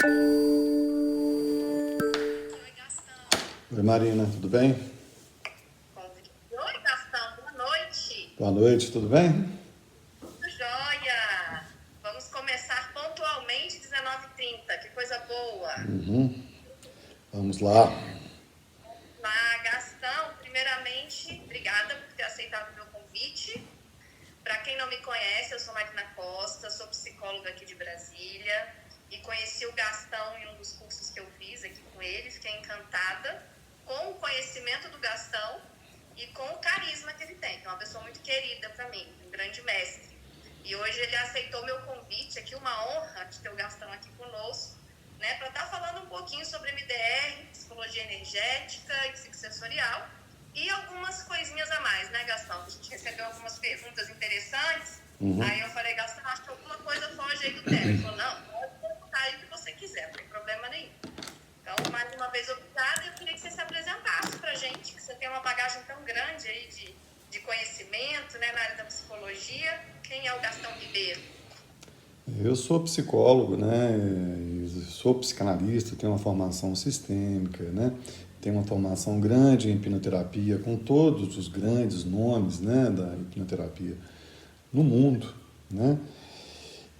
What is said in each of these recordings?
Oi, Gastão. Oi, Marina, tudo bem? Oi, Gastão. Boa noite. Boa noite, tudo bem? Tudo jóia. Vamos começar pontualmente 19h30. Que coisa boa. Vamos lá. Lá, Gastão, primeiramente, obrigada por ter aceitado o meu convite. Para quem não me conhece, eu sou Marina Costa, sou psicóloga aqui de Brasília e conheci o Gastão em um dos cursos que eu fiz aqui com ele. Fiquei encantada com o conhecimento do Gastão e com o carisma que ele tem, que é uma pessoa muito querida para mim, um grande mestre. E hoje ele aceitou meu convite aqui, uma honra de ter o Gastão aqui conosco, né, para estar falando um pouquinho sobre MDR, psicologia energética e psicossensorial e algumas coisinhas a mais, né, Gastão? A gente recebeu algumas perguntas interessantes, aí eu falei, Gastão, acho que alguma coisa foge aí do tema. Ele falou, não, pode perguntar aí o que você quiser, não tem problema nenhum. Então, mais uma vez, obrigada. Eu queria que você se apresentasse para a gente, que você tem uma bagagem tão grande aí de conhecimento, né, na área da psicologia. Quem é o Gastão Ribeiro? Eu sou psicólogo, né? E sou psicanalista, tenho uma formação sistêmica, né? Tenho uma formação grande em hipnoterapia, com todos os grandes nomes, né, da hipnoterapia no mundo, né?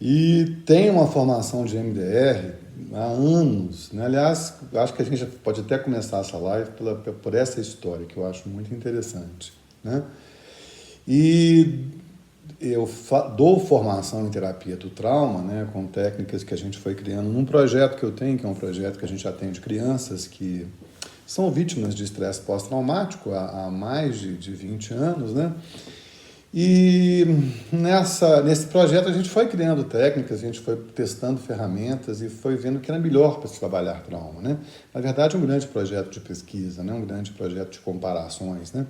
E tenho uma formação de MDR há anos, né? Aliás, acho que a gente pode até começar essa live por essa história, que eu acho muito interessante, né? E eu dou formação em terapia do trauma, né, com técnicas que a gente foi criando num projeto que eu tenho, que é um projeto que a gente atende crianças que são vítimas de estresse pós-traumático há mais de 20 anos, né? E nesse projeto a gente foi criando técnicas, a gente foi testando ferramentas e foi vendo o que era melhor para se trabalhar trauma, né? Na verdade, é um grande projeto de pesquisa, né? Um grande projeto de comparações, né?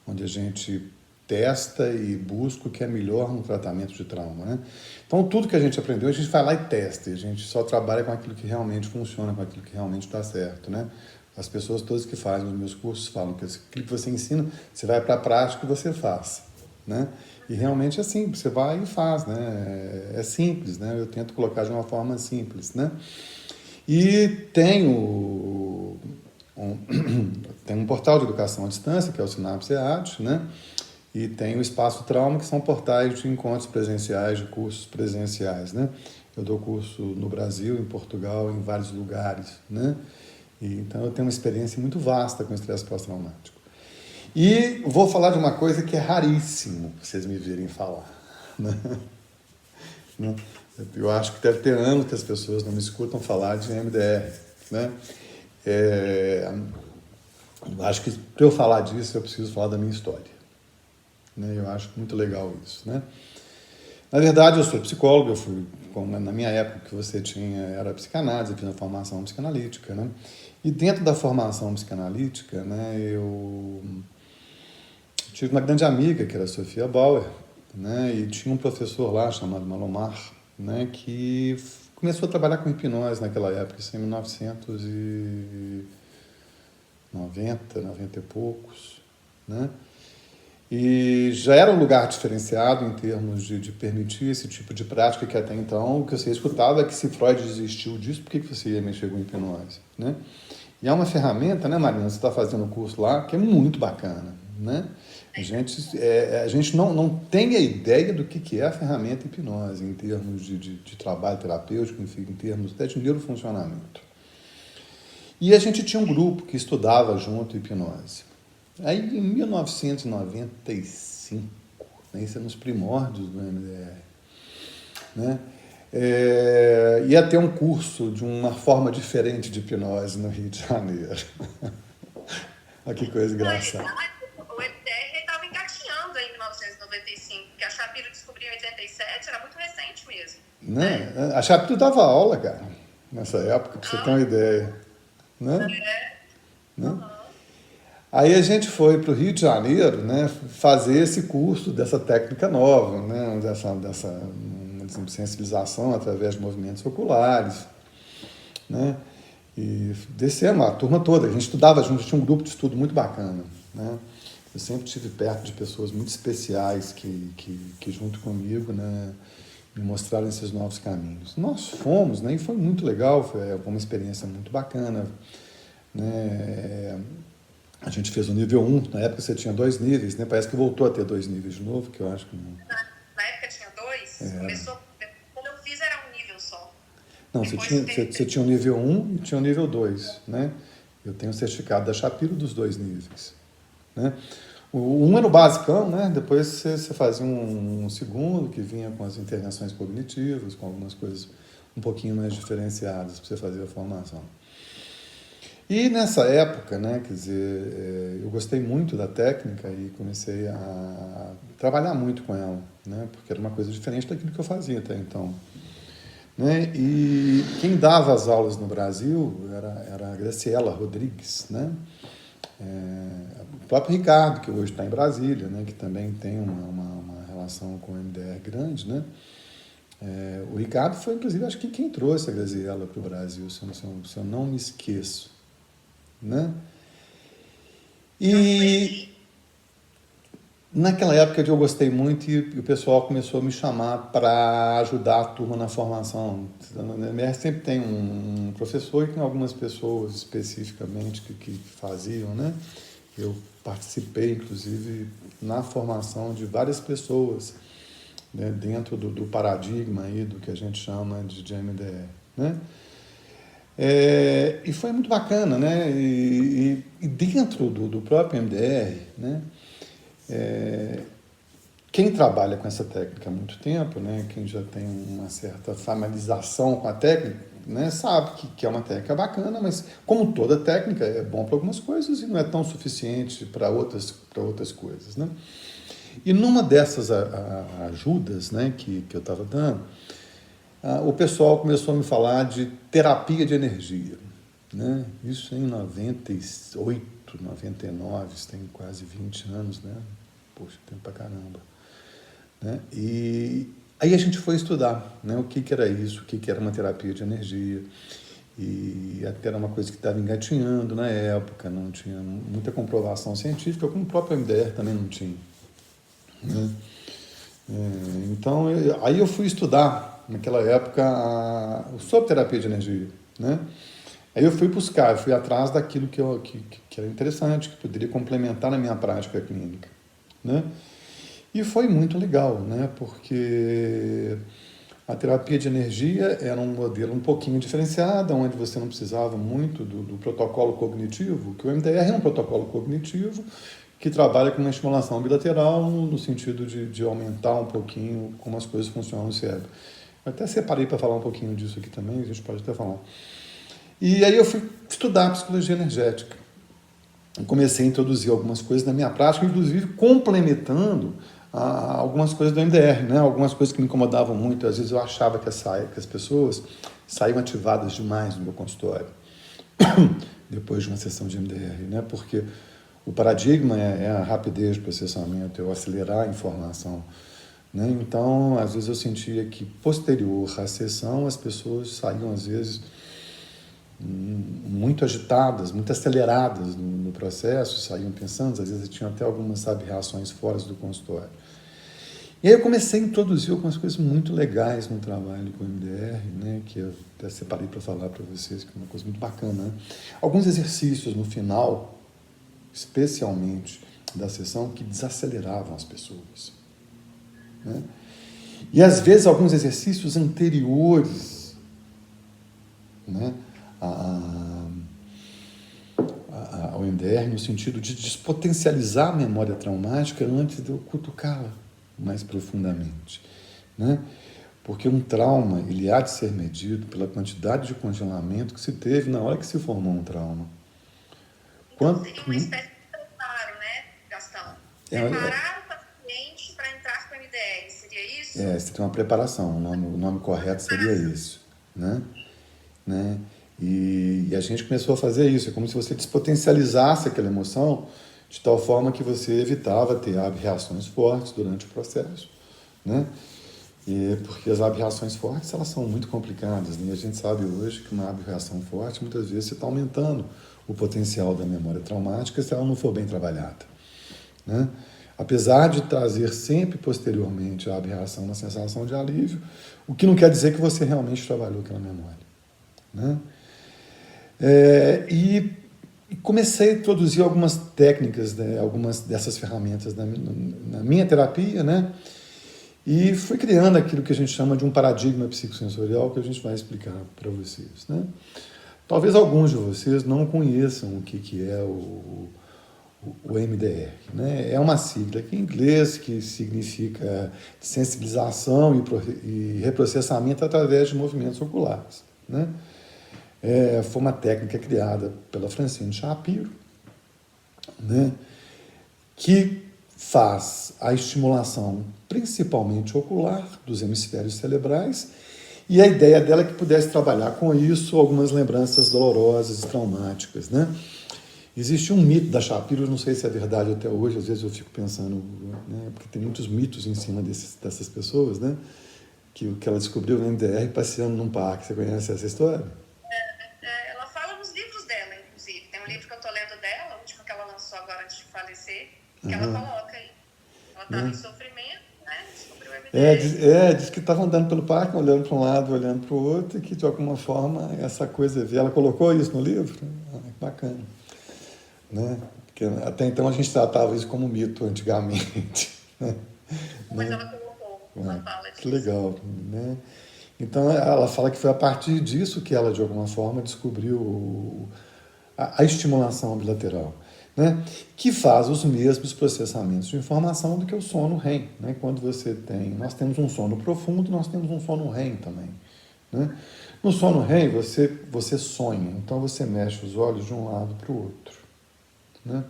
Onde a gente testa e busca o que é melhor no tratamento de trauma, né? Então, tudo que a gente aprendeu, a gente vai lá e testa, e a gente só trabalha com aquilo que realmente funciona, com aquilo que realmente dá certo, né? As pessoas todas que fazem os meus cursos falam que aquilo que você ensina, você vai para a prática e você faz, né? E realmente é assim, você vai e faz, né? É simples, né? Eu tento colocar de uma forma simples, né? E tem um portal de educação à distância, que é o Sinapse EAD, né? E tem o Espaço Trauma, que são portais de encontros presenciais, de cursos presenciais, né? Eu dou curso no Brasil, em Portugal, em vários lugares, né? Então eu tenho uma experiência muito vasta com estresse pós-traumático. E vou falar de uma coisa que é raríssimo vocês me virem falar, né? Eu acho que deve ter anos que as pessoas não me escutam falar de MDR, né? Eu acho que para eu falar disso eu preciso falar da minha história, né? Eu acho muito legal isso, né? Na verdade, eu sou psicólogo, eu fui, como na minha época que você tinha, era psicanálise, eu fiz uma formação psicanalítica, né? E dentro da formação psicanalítica, né, eu tive uma grande amiga, que era a Sofia Bauer, né? E tinha um professor lá chamado Malomar, né, que começou a trabalhar com hipnose naquela época, isso em 1990, 90 e poucos, né? E já era um lugar diferenciado em termos de permitir esse tipo de prática, que até então o que você escutava é que se Freud desistiu disso, por que você ia mexer com hipnose, né? E é uma ferramenta, né, Marina, você está fazendo um curso lá, que é muito bacana, né? A gente não tem a ideia do que é a ferramenta hipnose, em termos de trabalho terapêutico, enfim, em termos até de neurofuncionamento. E a gente tinha um grupo que estudava junto hipnose. Aí, em 1995, né, isso é nos primórdios do MDR, né, ia ter um curso de uma forma diferente de hipnose no Rio de Janeiro. Olha que coisa engraçada. O MDR estava engatinhando em 1995, porque a Shapiro descobriu em 87, era muito recente mesmo. Né? A Shapiro dava aula, cara, nessa época, para você ter uma ideia. Né? Né? Aí a gente foi para o Rio de Janeiro, né, fazer esse curso dessa técnica nova, né, dessa sensibilização através de movimentos oculares, né, e descemos a turma toda, a gente estudava junto, tinha um grupo de estudo muito bacana, né. Eu sempre estive perto de pessoas muito especiais que junto comigo, né, me mostraram esses novos caminhos. Nós fomos, né, e foi muito legal, foi uma experiência muito bacana, né? A gente fez o nível 1, na época você tinha 2 níveis, né? Parece que voltou a ter 2 níveis de novo, que eu acho que não... Na época tinha 2, começou, quando eu fiz era um nível só. Não, você tinha o nível 1 e tinha o nível 2, né? Eu tenho o certificado da Shapiro dos 2 níveis, né? O 1 era o basicão, né? Depois você fazia um segundo, que vinha com as intervenções cognitivas, com algumas coisas um pouquinho mais diferenciadas para você fazer a formação. E nessa época, né, quer dizer, eu gostei muito da técnica e comecei a trabalhar muito com ela, né? Porque era uma coisa diferente daquilo que eu fazia até então. Né? E quem dava as aulas no Brasil era a Graciela Rodrigues, né? O próprio Ricardo, que hoje está em Brasília, né? Que também tem uma relação com o MDR grande, né? O Ricardo foi, inclusive, acho que quem trouxe a Graciela para o Brasil, se eu não me esqueço, né? E naquela época eu gostei muito e o pessoal começou a me chamar para ajudar a turma na formação. Na MR sempre tem um professor e tem algumas pessoas especificamente que faziam, né? Eu participei, inclusive, na formação de várias pessoas, né, dentro do paradigma aí do que a gente chama de MDR, né? E foi muito bacana, né? E dentro do próprio MDR, né? Quem trabalha com essa técnica há muito tempo, né? Quem já tem uma certa familiarização com a técnica, né? Sabe que é uma técnica bacana, mas como toda técnica é bom para algumas coisas e não é tão suficiente para outras coisas, né? E numa dessas ajudas, né, que eu estava dando, o pessoal começou a me falar de terapia de energia, né? Isso em 98, 99, isso tem quase 20 anos, né? Poxa, tempo pra caramba. Né? E aí a gente foi estudar, né, o que era isso, o que era uma terapia de energia. E até era uma coisa que estava engatinhando na época, não tinha muita comprovação científica, como o próprio MDR também não tinha. Né? Então, aí eu fui estudar, naquela época, sobre terapia de energia. Né? Aí eu fui buscar, eu fui atrás daquilo que era interessante, que poderia complementar na minha prática clínica. Né? E foi muito legal, né? Porque a terapia de energia era um modelo um pouquinho diferenciado, onde você não precisava muito do protocolo cognitivo, que o MDR é um protocolo cognitivo que trabalha com uma estimulação bilateral no sentido de aumentar um pouquinho como as coisas funcionam no cérebro. Eu até separei para falar um pouquinho disso aqui também, a gente pode até falar. E aí eu fui estudar psicologia energética. Eu comecei a introduzir algumas coisas na minha prática, inclusive complementando algumas coisas do MDR, né? Algumas coisas que me incomodavam muito. Às vezes eu achava que as pessoas saíam ativadas demais no meu consultório depois de uma sessão de MDR, né? Porque o paradigma é a rapidez de processamento, é o acelerar a informação. Né? Então, às vezes eu sentia que posterior à sessão as pessoas saíam, às vezes, muito agitadas, muito aceleradas no processo, saíam pensando, às vezes tinham até algumas, sabe, reações fora do consultório. E aí eu comecei a introduzir algumas coisas muito legais no trabalho com o MDR, né, que eu até separei para falar para vocês, que é uma coisa muito bacana. Né? Alguns exercícios no final, especialmente da sessão, que desaceleravam as pessoas. Né? E às vezes alguns exercícios anteriores, né, ao MDR, no sentido de despotencializar a memória traumática antes de eu cutucá-la mais profundamente. Né? Porque um trauma, ele há de ser medido pela quantidade de congelamento que se teve na hora que se formou um trauma. Então, seria uma espécie de preparo, né, Gastão? Preparar o paciente para entrar com o MDR, seria isso? Seria uma preparação, o nome correto seria isso. Né? E a gente começou a fazer isso, é como se você despotencializasse aquela emoção de tal forma que você evitava ter reações fortes durante o processo. Né? Porque as reações fortes, elas são muito complicadas. Né? E a gente sabe hoje que uma reação forte, muitas vezes, você está aumentando o potencial da memória traumática se ela não for bem trabalhada. Né? apesar de trazer sempre posteriormente à aberração uma sensação de alívio, o que não quer dizer que você realmente trabalhou aquela memória, né? E comecei a introduzir algumas técnicas, né, algumas dessas ferramentas na minha terapia, né? E fui criando aquilo que a gente chama de um paradigma psicossensorial que a gente vai explicar para vocês, né? Talvez alguns de vocês não conheçam o que é o MDR, né? É uma sigla aqui em inglês que significa sensibilização e reprocessamento através de movimentos oculares, né? Foi uma técnica criada pela Francine Shapiro, né? Que faz a estimulação principalmente ocular dos hemisférios cerebrais, e a ideia dela é que pudesse trabalhar com isso algumas lembranças dolorosas e traumáticas, né? Existe um mito da Shapiro, não sei se é verdade até hoje, às vezes eu fico pensando, né, porque tem muitos mitos em cima dessas pessoas, né, que o que ela descobriu no MDR passeando num parque. Você conhece essa história? Ela fala nos livros dela, inclusive. Tem um livro que eu estou lendo dela, o último que ela lançou agora antes de falecer, que ela coloca aí. Ela estava em sofrimento, né, descobriu o MDR. Diz que estava andando pelo parque, olhando para um lado, olhando para o outro, e que de alguma forma essa coisa... Ela colocou isso no livro? Bacana. Né? Porque até então a gente tratava isso como mito antigamente. Né? Mas ela colocou, ela fala disso. Que legal, né? Então ela fala que foi a partir disso que ela de alguma forma descobriu a estimulação bilateral, né? Que faz os mesmos processamentos de informação do que o sono REM, né? Quando você tem, nós temos um sono profundo, nós temos um sono REM também, né? No sono REM você sonha, então você mexe os olhos de um lado para o outro, né?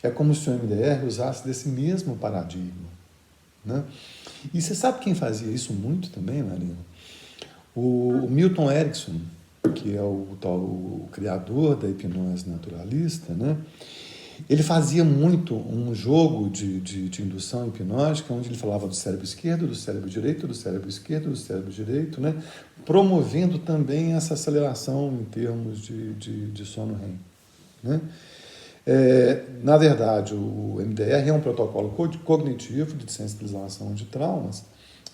É como se o MDR usasse desse mesmo paradigma, né? E você sabe quem fazia isso muito também, Marina? O Milton Erickson, que é o criador da hipnose naturalista, né? Ele fazia muito um jogo de indução hipnótica, onde ele falava do cérebro esquerdo, do cérebro direito, do cérebro esquerdo, do cérebro direito, né? Promovendo também essa aceleração em termos de sono REM, né? Na verdade, o MDR é um protocolo cognitivo de sensibilização de traumas,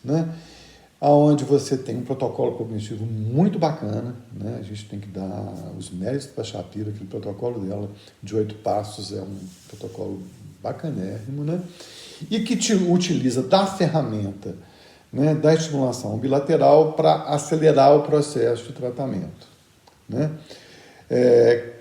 né? Onde você tem um protocolo cognitivo muito bacana, né? A gente tem que dar os méritos para a Shapiro, aquele protocolo dela de 8 passos é um protocolo bacanérrimo, né? E que te utiliza da ferramenta, né, da estimulação bilateral para acelerar o processo de tratamento, né?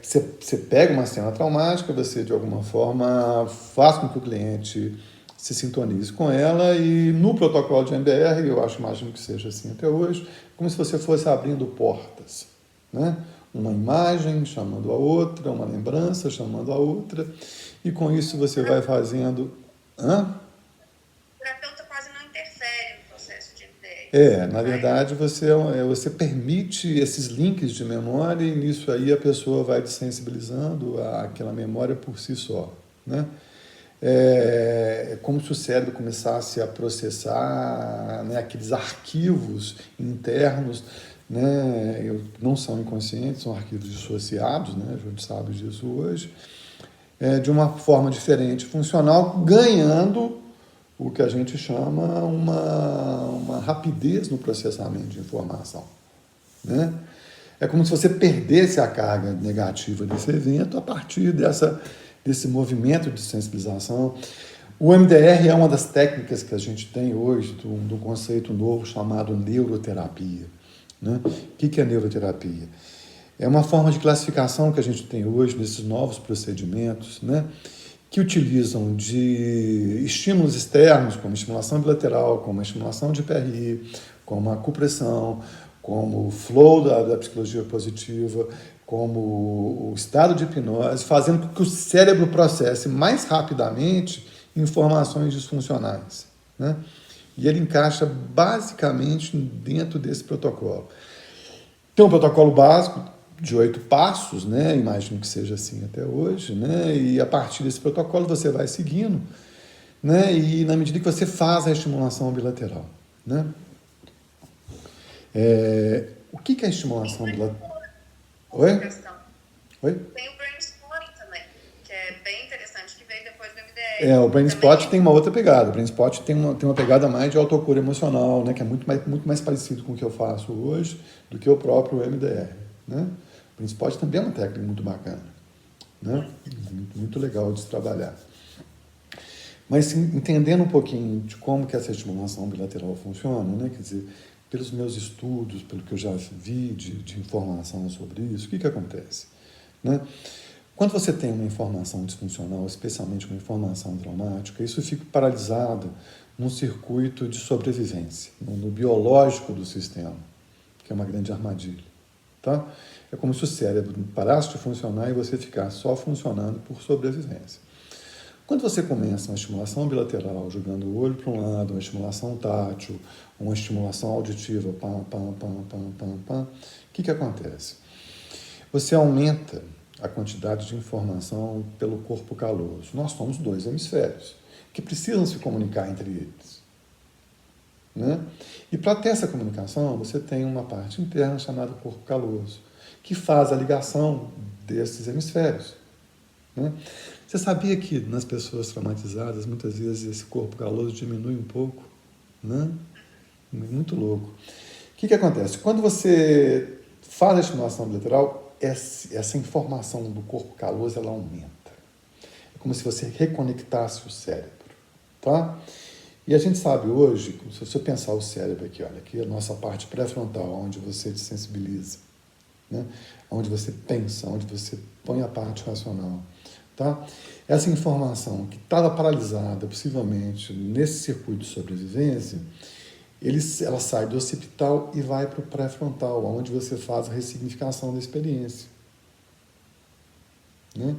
Você pega uma cena traumática, você de alguma forma faz com que o cliente se sintonize com ela, e no protocolo de MDR, imagino que seja assim até hoje, como se você fosse abrindo portas, né? Uma imagem chamando a outra, uma lembrança chamando a outra, e com isso você vai fazendo... O terapeuta quase não interfere no processo de MDR. Na verdade, você permite esses links de memória, e nisso aí a pessoa vai desensibilizando aquela memória por si só, né? É como se o cérebro começasse a processar, né, aqueles arquivos internos, né, não são inconscientes, são arquivos dissociados, né, a gente sabe disso hoje, de uma forma diferente, funcional, ganhando o que a gente chama uma rapidez no processamento de informação, né? É como se você perdesse a carga negativa desse evento a partir desse movimento de sensibilização. O MDR é uma das técnicas que a gente tem hoje do conceito novo chamado neuroterapia, né? O que é neuroterapia? É uma forma de classificação que a gente tem hoje nesses novos procedimentos, né, que utilizam de estímulos externos, como estimulação bilateral, como a estimulação de PRI, como a acupressão, como o flow da psicologia positiva, como o estado de hipnose, fazendo com que o cérebro processe mais rapidamente informações disfuncionais, né? E ele encaixa basicamente dentro desse protocolo. Tem um protocolo básico de 8 passos, né? Imagino que seja assim até hoje, né? E a partir desse protocolo você vai seguindo, né? E na medida que você faz a estimulação bilateral, né? O que é a estimulação bilateral? Oi? Tem o brainstorming também, que é bem interessante, que veio depois do MDR. O Brain Spot também. tem uma outra pegada. O Brain Spot tem uma pegada mais de autocura emocional, né? Que é muito mais parecido com o que eu faço hoje do que o próprio MDR, né? O Brain Spot também é uma técnica muito bacana, né? Muito legal de se trabalhar. Mas entendendo um pouquinho de como que essa estimulação bilateral funciona, né? Quer dizer, pelos meus estudos, pelo que eu já vi de informação sobre isso, o que acontece, né? Quando você tem uma informação disfuncional, especialmente uma informação traumática, isso fica paralisado num circuito de sobrevivência, no biológico do sistema, que é uma grande armadilha. Tá? É como se o cérebro parasse de funcionar e você ficasse só funcionando por sobrevivência. Quando você começa uma estimulação bilateral, jogando o olho para um lado, uma estimulação tátil, uma estimulação auditiva, o que acontece? Você aumenta a quantidade de informação pelo corpo caloso. Nós somos 2 hemisférios que precisam se comunicar entre eles, né? E para ter essa comunicação, você tem uma parte interna chamada corpo caloso, que faz a ligação desses hemisférios, né? Você sabia que nas pessoas traumatizadas, muitas vezes esse corpo caloso diminui um pouco, né? Muito louco. O que acontece? Quando você faz a estimulação bilateral, essa informação do corpo caloso, ela aumenta. É como se você reconectasse o cérebro, tá? E a gente sabe hoje, se você pensar o cérebro aqui, olha, aqui é a nossa parte pré-frontal, onde você se sensibiliza, né? Onde você pensa, onde você põe a parte racional, tá? Essa informação que estava paralisada, possivelmente, nesse circuito de sobrevivência, ela sai do occipital e vai para o pré-frontal, onde você faz a ressignificação da experiência, né?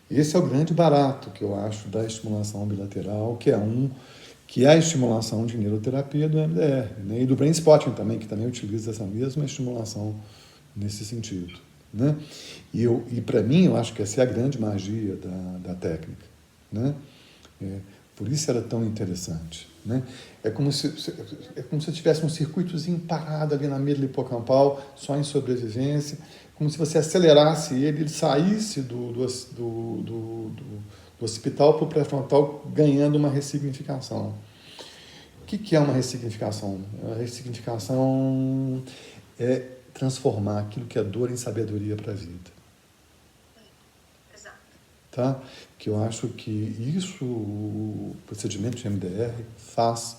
Esse é o grande barato que eu acho da estimulação bilateral, que é a estimulação de neuroterapia do MDR, né? E do Brain Spotting também, que também utiliza essa mesma estimulação nesse sentido, né? E para mim, eu acho que essa é a grande magia da técnica, né? Por isso era tão interessante, né? É como se tivesse um circuitozinho parado ali na medula hipocampal, só em sobrevivência, como se você acelerasse ele saísse do occipital para o pré-frontal, ganhando uma ressignificação. O que é uma ressignificação? A ressignificação é transformar aquilo que é dor em sabedoria para a vida. Exato. Tá? Que eu acho que isso o procedimento de MDR faz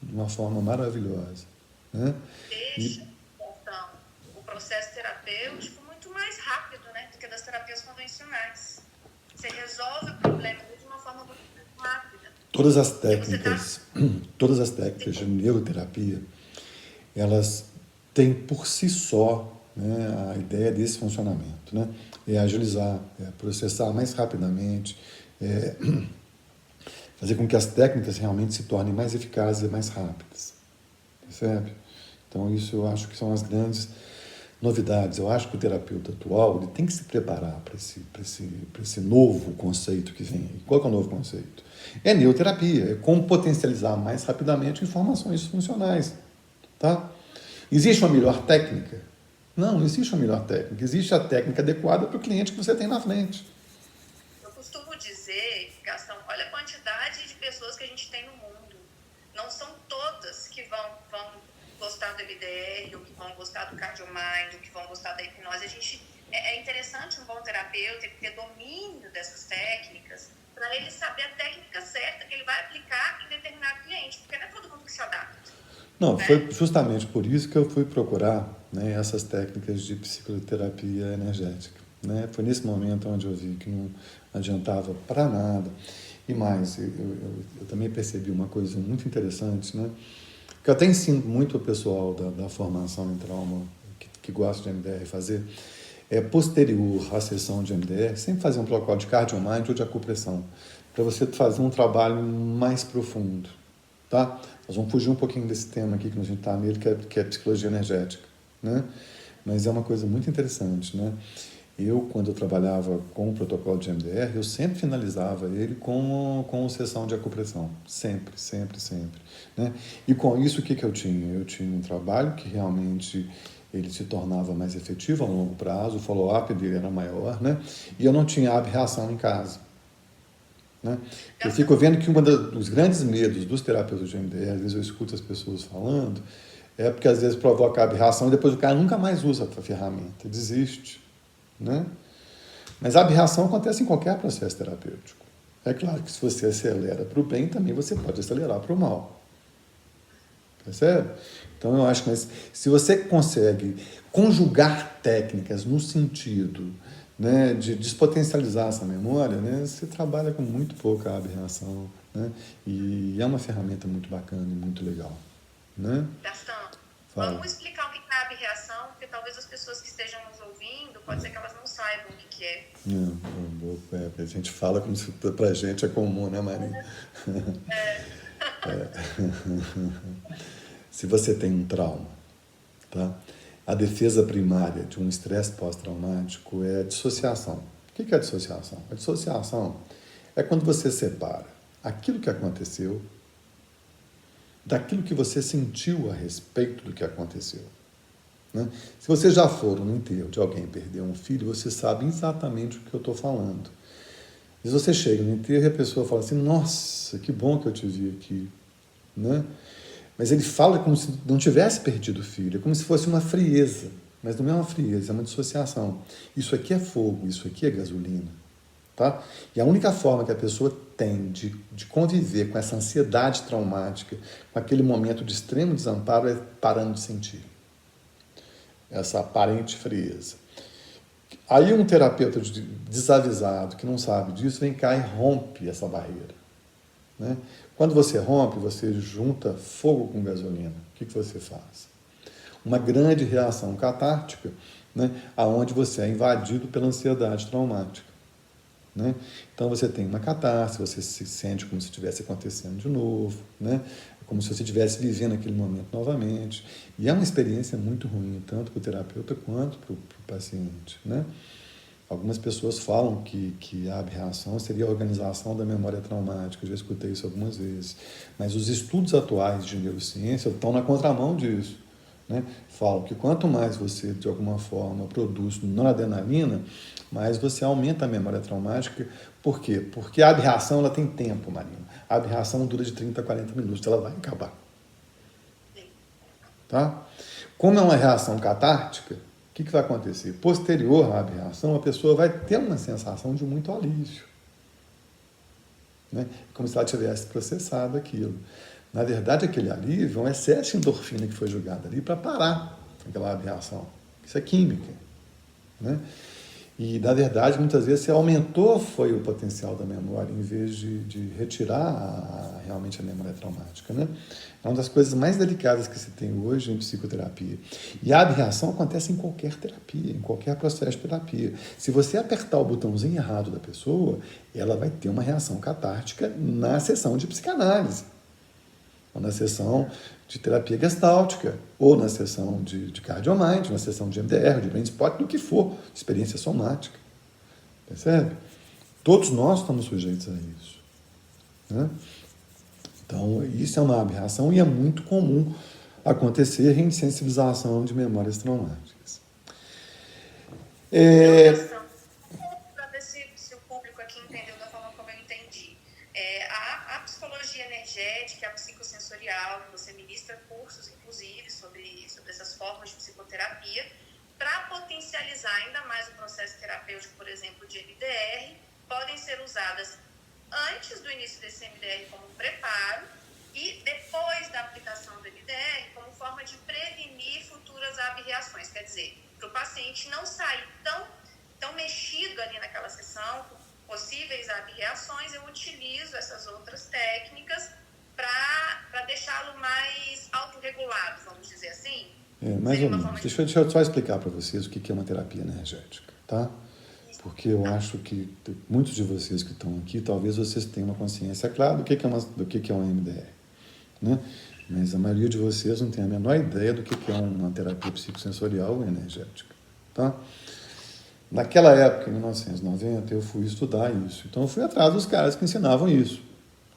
de uma forma maravilhosa, né? Deixa, então, o processo terapêutico muito mais rápido, né, do que das terapias convencionais. Você resolve o problema de uma forma muito mais rápida. Todas as técnicas de neuroterapia, elas têm por si só, né, a ideia desse funcionamento, né? É agilizar, é processar mais rapidamente, fazer com que as técnicas realmente se tornem mais eficazes e mais rápidas, percebe? Então isso eu acho que são as grandes novidades. Eu acho que o terapeuta atual ele tem que se preparar para esse novo conceito que vem aí. Qual que é o novo conceito? É neuroterapia, é como potencializar mais rapidamente informações funcionais, tá? Existe uma melhor técnica? Não existe uma melhor técnica. Existe a técnica adequada para o cliente que você tem na frente. Eu costumo dizer, Gastão, olha a quantidade de pessoas que a gente tem no mundo. Não são todas que vão gostar do MDR, ou que vão gostar do CardioMind, ou que vão gostar da hipnose. É interessante um bom terapeuta ter domínio dessas técnicas para ele saber a técnica certa que ele vai aplicar em determinado cliente, porque não é todo mundo que se adapta. Não, foi justamente por isso que eu fui procurar, né, essas técnicas de psicoterapia energética, né? Foi nesse momento onde eu vi que não adiantava para nada. E mais, eu também percebi uma coisa muito interessante, né? Que eu até ensino muito o pessoal da formação em trauma que gosta de MDR fazer, posterior à sessão de MDR, sempre fazer um protocolo de CardioMind ou de acupressão, para você fazer um trabalho mais profundo, tá? Nós vamos fugir um pouquinho desse tema aqui que a gente está nele, que é psicologia energética, né? Mas é uma coisa muito interessante, né? Quando eu trabalhava com o protocolo de MDR, eu sempre finalizava ele com sessão de acupressão. Sempre, sempre, sempre, né? E com isso, o que eu tinha? Eu tinha um trabalho que realmente ele se tornava mais efetivo a longo prazo, o follow-up dele era maior, né? E eu não tinha reação em casa. né? Eu fico vendo que um dos grandes medos dos terapeutas de MDR, às vezes eu escuto as pessoas falando, é porque às vezes provoca aberração e depois o cara nunca mais usa a ferramenta, desiste, né? Mas a aberração acontece em qualquer processo terapêutico. É claro que se você acelera para o bem, também você pode acelerar para o mal. Percebe? Então eu acho que se você consegue conjugar técnicas no sentido, né, de despotencializar essa memória, né, você trabalha com muito pouca aberração, né, e é uma ferramenta muito bacana e muito legal. Né? Gastão, Fala. vamos explicar o que é a abreação, porque talvez as pessoas que estejam nos ouvindo, pode ser que elas não saibam o que é. A gente fala como se pra gente é comum, né, Maria? Se você tem um trauma, tá? A defesa primária de um estresse pós-traumático é a dissociação. O que é a dissociação? A dissociação é quando você separa aquilo que aconteceu daquilo que você sentiu a respeito do que aconteceu. Né? Se você já for no enterro de alguém que perdeu um filho, você sabe exatamente o que eu estou falando. Se você chega no enterro e a pessoa fala assim, nossa, que bom que eu te vi aqui. Né? Mas ele fala como se não tivesse perdido o filho, é como se fosse uma frieza. Mas não é uma frieza, é uma dissociação. Isso aqui é fogo, isso aqui é gasolina. Tá? E a única forma que a pessoa tem de conviver com essa ansiedade traumática, com aquele momento de extremo desamparo, é parando de sentir essa aparente frieza. Aí um terapeuta desavisado, que não sabe disso, vem cá e rompe essa barreira. Né? Quando você rompe, você junta fogo com gasolina. O que você faz? Uma grande reação catártica, né? Onde você é invadido pela ansiedade traumática. Né? Então você tem uma catarse, você se sente como se estivesse acontecendo de novo, né? Como se você estivesse vivendo aquele momento novamente. E é uma experiência muito ruim, tanto para o terapeuta quanto para o paciente. Né? Algumas pessoas falam que a aberração seria a organização da memória traumática, eu já escutei isso algumas vezes. Mas os estudos atuais de neurociência estão na contramão disso. Né? Falam que quanto mais você, de alguma forma, produz noradrenalina, mais você aumenta a memória traumática. Por quê? Porque a aberração ela tem tempo, Marina. A aberração dura de 30 a 40 minutos, ela vai acabar. Tá? Como é uma reação catártica, o que vai acontecer? Posterior à aberração, a pessoa vai ter uma sensação de muito alívio. Né? Como se ela tivesse processado aquilo. Na verdade, aquele alívio é um excesso de endorfina que foi jogado ali para parar aquela aberração. Isso é química. Né? E, na verdade, muitas vezes você aumentou foi o potencial da memória em vez de retirar realmente a memória traumática. Né? É uma das coisas mais delicadas que se tem hoje em psicoterapia. E a aberração acontece em qualquer terapia, em qualquer processo de terapia. Se você apertar o botãozinho errado da pessoa, ela vai ter uma reação catártica na sessão de psicanálise. Ou na sessão de terapia gestáltica, ou na sessão de cardiomind, na sessão de MDR, de brain spot, do que for, experiência somática. Percebe? Todos nós estamos sujeitos a isso. Né? Então, isso é uma aberração e é muito comum acontecer em sensibilização de memórias traumáticas. Para ver se o público aqui entendeu da forma como eu entendi. A psicologia energética, a psicossensorial, que você ministra cursos, inclusive, sobre essas formas de psicoterapia, para potencializar ainda mais o processo terapêutico, por exemplo, de MDR, podem ser usadas antes do início desse MDR como preparo e depois da aplicação do MDR como forma de prevenir futuras abreações. Quer dizer, para o paciente não sair tão mexido ali naquela sessão, com possíveis abreações, eu utilizo essas outras técnicas para deixá-lo mais autorregulado, vamos dizer assim. Mais ou menos. Deixa eu só explicar para vocês o que é uma terapia energética, tá? Porque eu acho que muitos de vocês que estão aqui, talvez vocês tenham uma consciência clara do que é um MDR, né? Mas a maioria de vocês não tem a menor ideia do que é uma terapia psicossensorial ou energética, tá? Naquela época, em 1990, eu fui estudar isso. Então, eu fui atrás dos caras que ensinavam isso,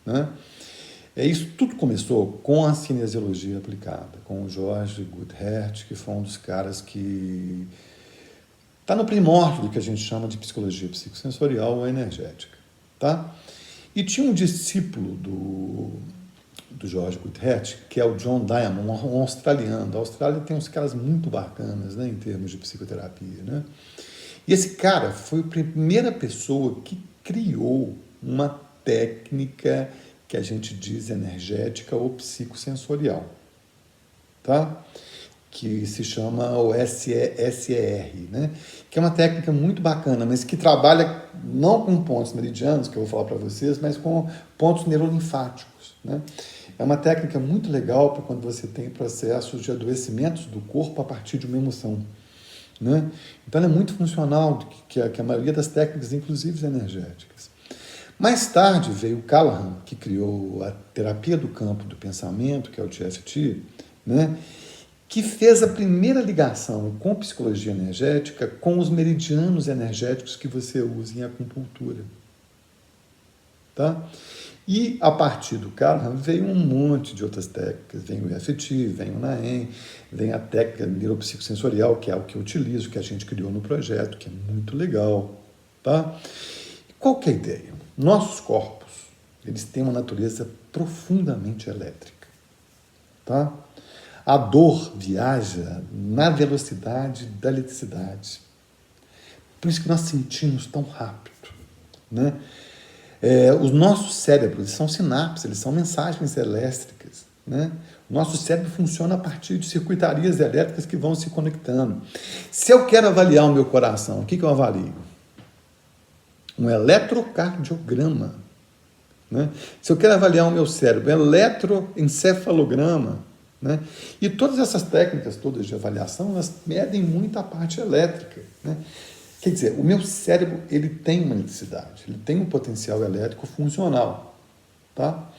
né? Isso tudo começou com a cinesiologia aplicada, com o George Goodhart, que foi um dos caras que está no primórdio do que a gente chama de psicologia psicossensorial ou energética, tá? E tinha um discípulo do George Guthert, que é o John Diamond, um australiano. A Austrália tem uns caras muito bacanas, né, em termos de psicoterapia, né? E esse cara foi a primeira pessoa que criou uma técnica que a gente diz energética ou psicossensorial, tá? Que se chama o SER, né? Que é uma técnica muito bacana, mas que trabalha não com pontos meridianos, que eu vou falar para vocês, mas com pontos neurolinfáticos, né? É uma técnica muito legal para quando você tem processos de adoecimentos do corpo a partir de uma emoção, né? Então ela é muito funcional, que a maioria das técnicas, inclusive energéticas. Mais tarde veio o Callahan, que criou a terapia do campo do pensamento, que é o TFT, né? Que fez a primeira ligação com psicologia energética com os meridianos energéticos que você usa em acupuntura. Tá? E a partir do Callahan veio um monte de outras técnicas, vem o EFT, vem o NAEM, vem a técnica neuropsicossensorial, que é o que eu utilizo, que a gente criou no projeto, que é muito legal. Tá? Qual que é a ideia? Nossos corpos, eles têm uma natureza profundamente elétrica. Tá? A dor viaja na velocidade da eletricidade. Por isso que nós sentimos tão rápido, né? Os nossos cérebros são sinapses, eles são mensagens elétricas, né? O nosso cérebro funciona a partir de circuitarias elétricas que vão se conectando. Se eu quero avaliar o meu coração, o que eu avalio? Um eletrocardiograma, né? Se eu quero avaliar o meu cérebro, eletroencefalograma, né? E todas essas técnicas todas de avaliação, elas medem muito a parte elétrica, né? Quer dizer, o meu cérebro, ele tem uma eletricidade, ele tem um potencial elétrico funcional, tá?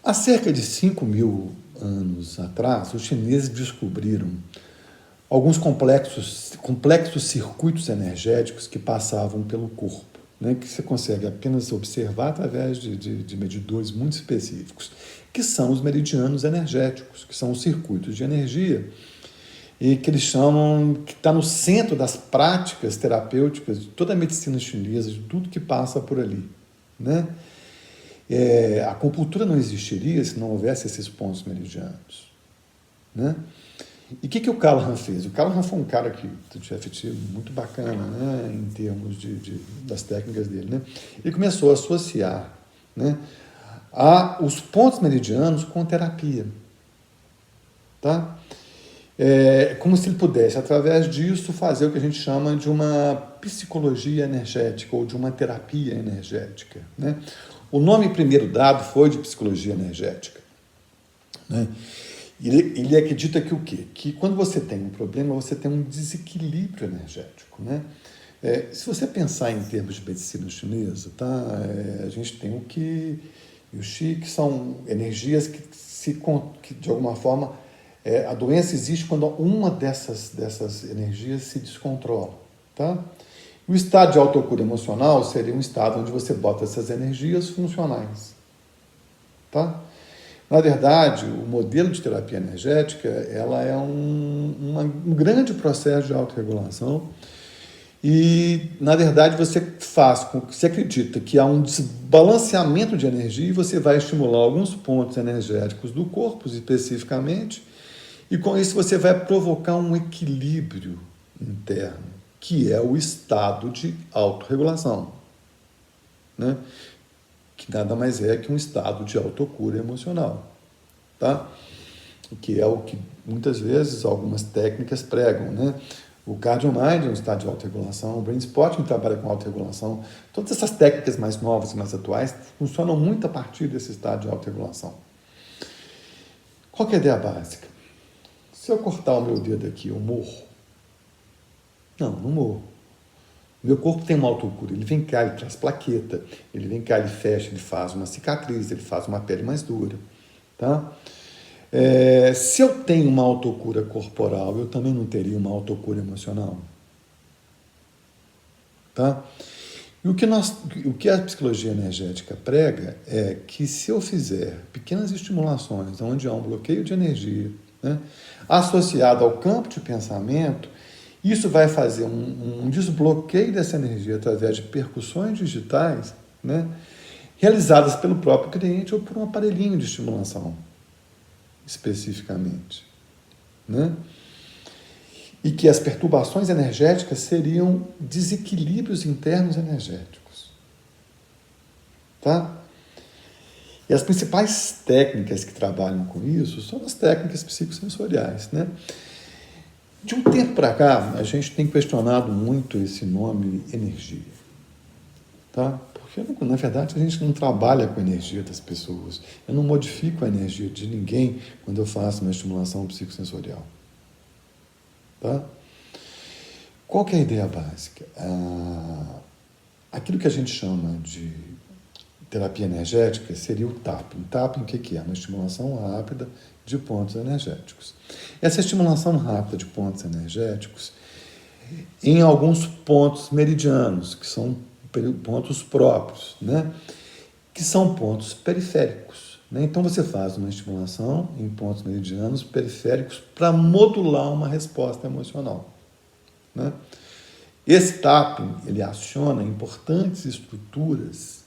Há cerca de 5.000 anos atrás, os chineses descobriram alguns complexos circuitos energéticos que passavam pelo corpo, né, que você consegue apenas observar através de medidores muito específicos, que são os meridianos energéticos, que são os circuitos de energia, e que eles chamam, que está no centro das práticas terapêuticas de toda a medicina chinesa, de tudo que passa por ali, né? A acupuntura não existiria se não houvesse esses pontos meridianos, né? E o que o Callahan fez? O Callahan foi um cara que do TFT muito bacana, né, em termos das técnicas dele, né? Ele começou a associar, né, os pontos meridianos com terapia, tá? Como se ele pudesse, através disso, fazer o que a gente chama de uma psicologia energética ou de uma terapia energética, né? O nome primeiro dado foi de psicologia energética, né? Ele acredita que o quê? Que quando você tem um problema, você tem um desequilíbrio energético, né? Se você pensar em termos de medicina chinesa, tá? A gente tem o Qi e o Xi, que são energias que de alguma forma, a doença existe quando uma dessas energias se descontrola, tá? O estado de autocura emocional seria um estado onde você bota essas energias funcionais, tá? Na verdade, o modelo de terapia energética, ela é um grande processo de autorregulação e, na verdade, você acredita que há um desbalanceamento de energia e você vai estimular alguns pontos energéticos do corpo, especificamente, e com isso você vai provocar um equilíbrio interno, que é o estado de autorregulação, né? Que nada mais é que um estado de autocura emocional, tá? Que é o que muitas vezes algumas técnicas pregam, né? O CardioMind é um estado de autorregulação, o Brain Spotting trabalha com autorregulação. Todas essas técnicas mais novas e mais atuais funcionam muito a partir desse estado de autorregulação. Qual que é a ideia básica? Se eu cortar o meu dedo aqui, eu morro? Não morro. Meu corpo tem uma autocura, ele vem cá, ele traz plaqueta, ele vem cá, ele fecha, ele faz uma cicatriz, ele faz uma pele mais dura, tá? Se eu tenho uma autocura corporal, eu também não teria uma autocura emocional, tá? E o que a psicologia energética prega é que se eu fizer pequenas estimulações onde há um bloqueio de energia, né, associado ao campo de pensamento, isso vai fazer um desbloqueio dessa energia através de percussões digitais, né? realizadas pelo próprio cliente ou por um aparelhinho de estimulação, especificamente, né? E que as perturbações energéticas seriam desequilíbrios internos energéticos. Tá? E as principais técnicas que trabalham com isso são as técnicas psicossensoriais, né? De um tempo para cá, a gente tem questionado muito esse nome energia. Tá? Porque, na verdade, a gente não trabalha com a energia das pessoas. Eu não modifico a energia de ninguém quando eu faço uma estimulação psicossensorial. Tá? Qual que é a ideia básica? Aquilo que a gente chama de terapia energética seria o tapping. Tapping, o que é? Uma estimulação rápida de pontos energéticos. Essa estimulação rápida de pontos energéticos, em alguns pontos meridianos, que são pontos próprios, né? Que são pontos periféricos. Né? Então, você faz uma estimulação em pontos meridianos periféricos para modular uma resposta emocional. Né? Esse tapping, ele aciona importantes estruturas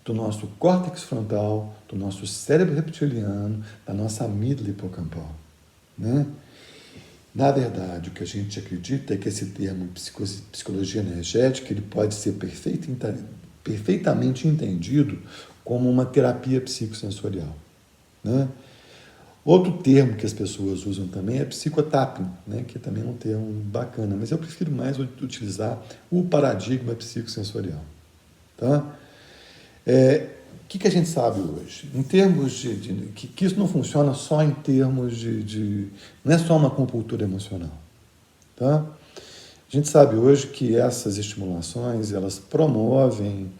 do nosso córtex frontal, do nosso cérebro reptiliano, da nossa amígdala hipocampal. Né? Na verdade, o que a gente acredita é que esse termo psicologia energética ele pode ser perfeitamente entendido como uma terapia psicossensorial. Né? Outro termo que as pessoas usam também é psicotapping, né? Que também é um termo bacana, mas eu prefiro mais utilizar o paradigma psicossensorial. Tá? O que a gente sabe hoje? Em termos que isso não funciona só em termos não é só uma acupuntura emocional. Tá? A gente sabe hoje que essas estimulações, elas promovem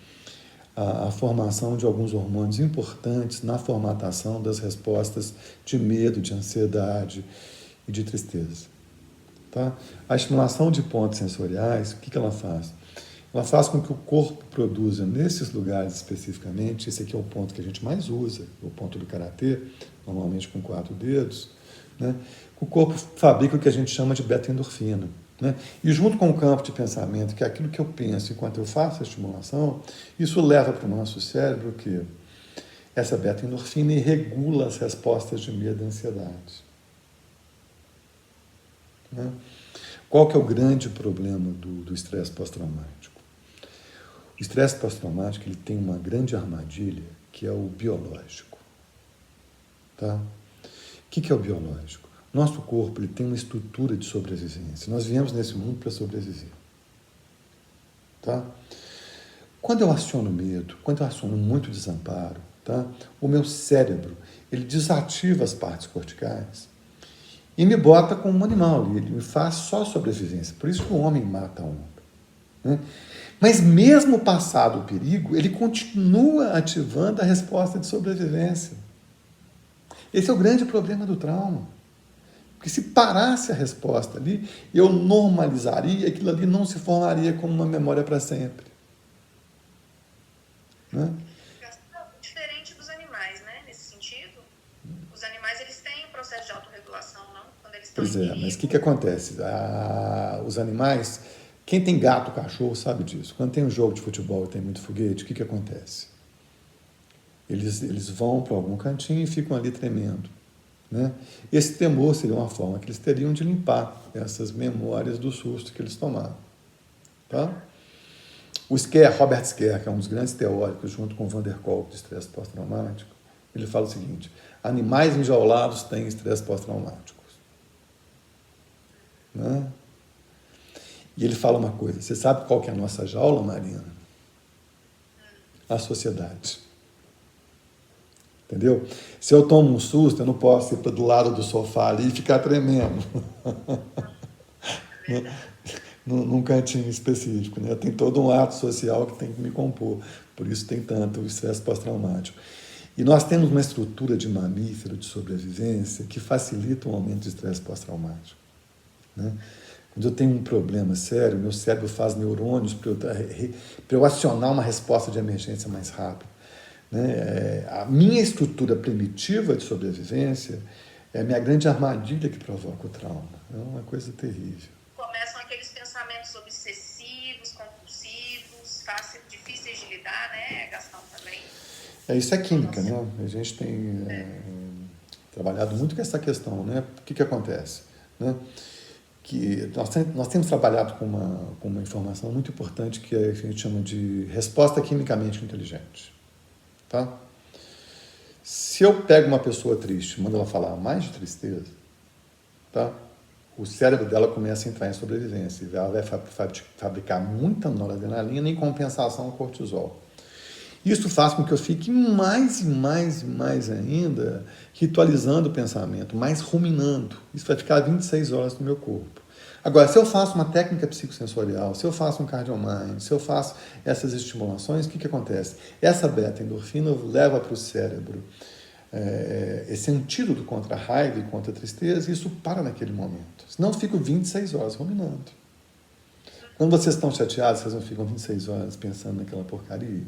a formação de alguns hormônios importantes na formatação das respostas de medo, de ansiedade e de tristeza. Tá? A estimulação de pontos sensoriais, o que ela faz? Ela faz com que o corpo produza, nesses lugares especificamente, esse aqui é o ponto que a gente mais usa, o ponto do karatê, normalmente com 4 dedos, né? O corpo fabrica o que a gente chama de beta-endorfina. Né? E junto com o campo de pensamento, que é aquilo que eu penso enquanto eu faço a estimulação, isso leva para o nosso cérebro que essa beta-endorfina e regula as respostas de medo e ansiedade. Né? Qual que é o grande problema do estresse pós-traumático? O estresse pós-traumático ele tem uma grande armadilha, que é o biológico. Tá? O que é o biológico? Nosso corpo ele tem uma estrutura de sobrevivência. Nós viemos nesse mundo para sobreviver. Tá? Quando eu aciono medo, quando eu aciono muito desamparo, tá? O meu cérebro ele desativa as partes corticais e me bota como um animal. Ele me faz só sobrevivência. Por isso que o homem mata a onda. Né? Mas mesmo passado o perigo, ele continua ativando a resposta de sobrevivência. Esse é o grande problema do trauma. Porque se parasse a resposta ali, eu normalizaria, aquilo ali não se formaria como uma memória para sempre. Né? Diferente dos animais, né? Nesse sentido, os animais eles têm um processo de autorregulação, não? Quando eles estão Pois em é, perigo. mas o que acontece? Os animais, quem tem gato, cachorro, sabe disso. Quando tem um jogo de futebol e tem muito foguete, o que acontece? Eles vão para algum cantinho e ficam ali tremendo. Né? Esse temor seria uma forma que eles teriam de limpar essas memórias do susto que eles tomaram. Tá? O Robert Scher, que é um dos grandes teóricos, junto com o Van der Kolk, de estresse pós-traumático, ele fala o seguinte: animais enjaulados têm estresse pós-traumático. Né? E ele fala uma coisa: você sabe qual que é a nossa jaula, Marina? A sociedade. Entendeu? Se eu tomo um susto, eu não posso ir para do lado do sofá ali e ficar tremendo. Num cantinho específico. Né? Tem todo um ato social que tem que me compor. Por isso tem tanto o estresse pós-traumático. E nós temos uma estrutura de mamífero, de sobrevivência, que facilita o aumento do estresse pós-traumático. Né? Quando eu tenho um problema sério, meu cérebro faz neurônios para eu acionar uma resposta de emergência mais rápida. Né? A minha estrutura primitiva de sobrevivência é a minha grande armadilha que provoca o trauma. É uma coisa terrível. Começam aqueles pensamentos pensamentos obsessivos, compulsivos, difíceis de lidar, né, Gastão, também? Isso é química, né? A gente tem trabalhado muito com essa questão, né? O que acontece, né? Que nós temos trabalhado com uma informação muito importante que a gente chama de resposta quimicamente inteligente, tá? Se eu pego uma pessoa triste, mando ela falar mais de tristeza, tá? O cérebro dela começa a entrar em sobrevivência e ela vai fabricar muita noradrenalina e em compensação cortisol. Isso faz com que eu fique mais e mais e mais ainda ritualizando o pensamento, mais ruminando. Isso vai ficar 26 horas no meu corpo. Agora, se eu faço uma técnica psicossensorial, se eu faço um cardiomind, se eu faço essas estimulações, o que acontece? Essa beta-endorfina leva para o cérebro esse antídoto contra a raiva e contra a tristeza, e isso para naquele momento. Senão eu fico 26 horas ruminando. Quando vocês estão chateados, vocês não ficam 26 horas pensando naquela porcaria.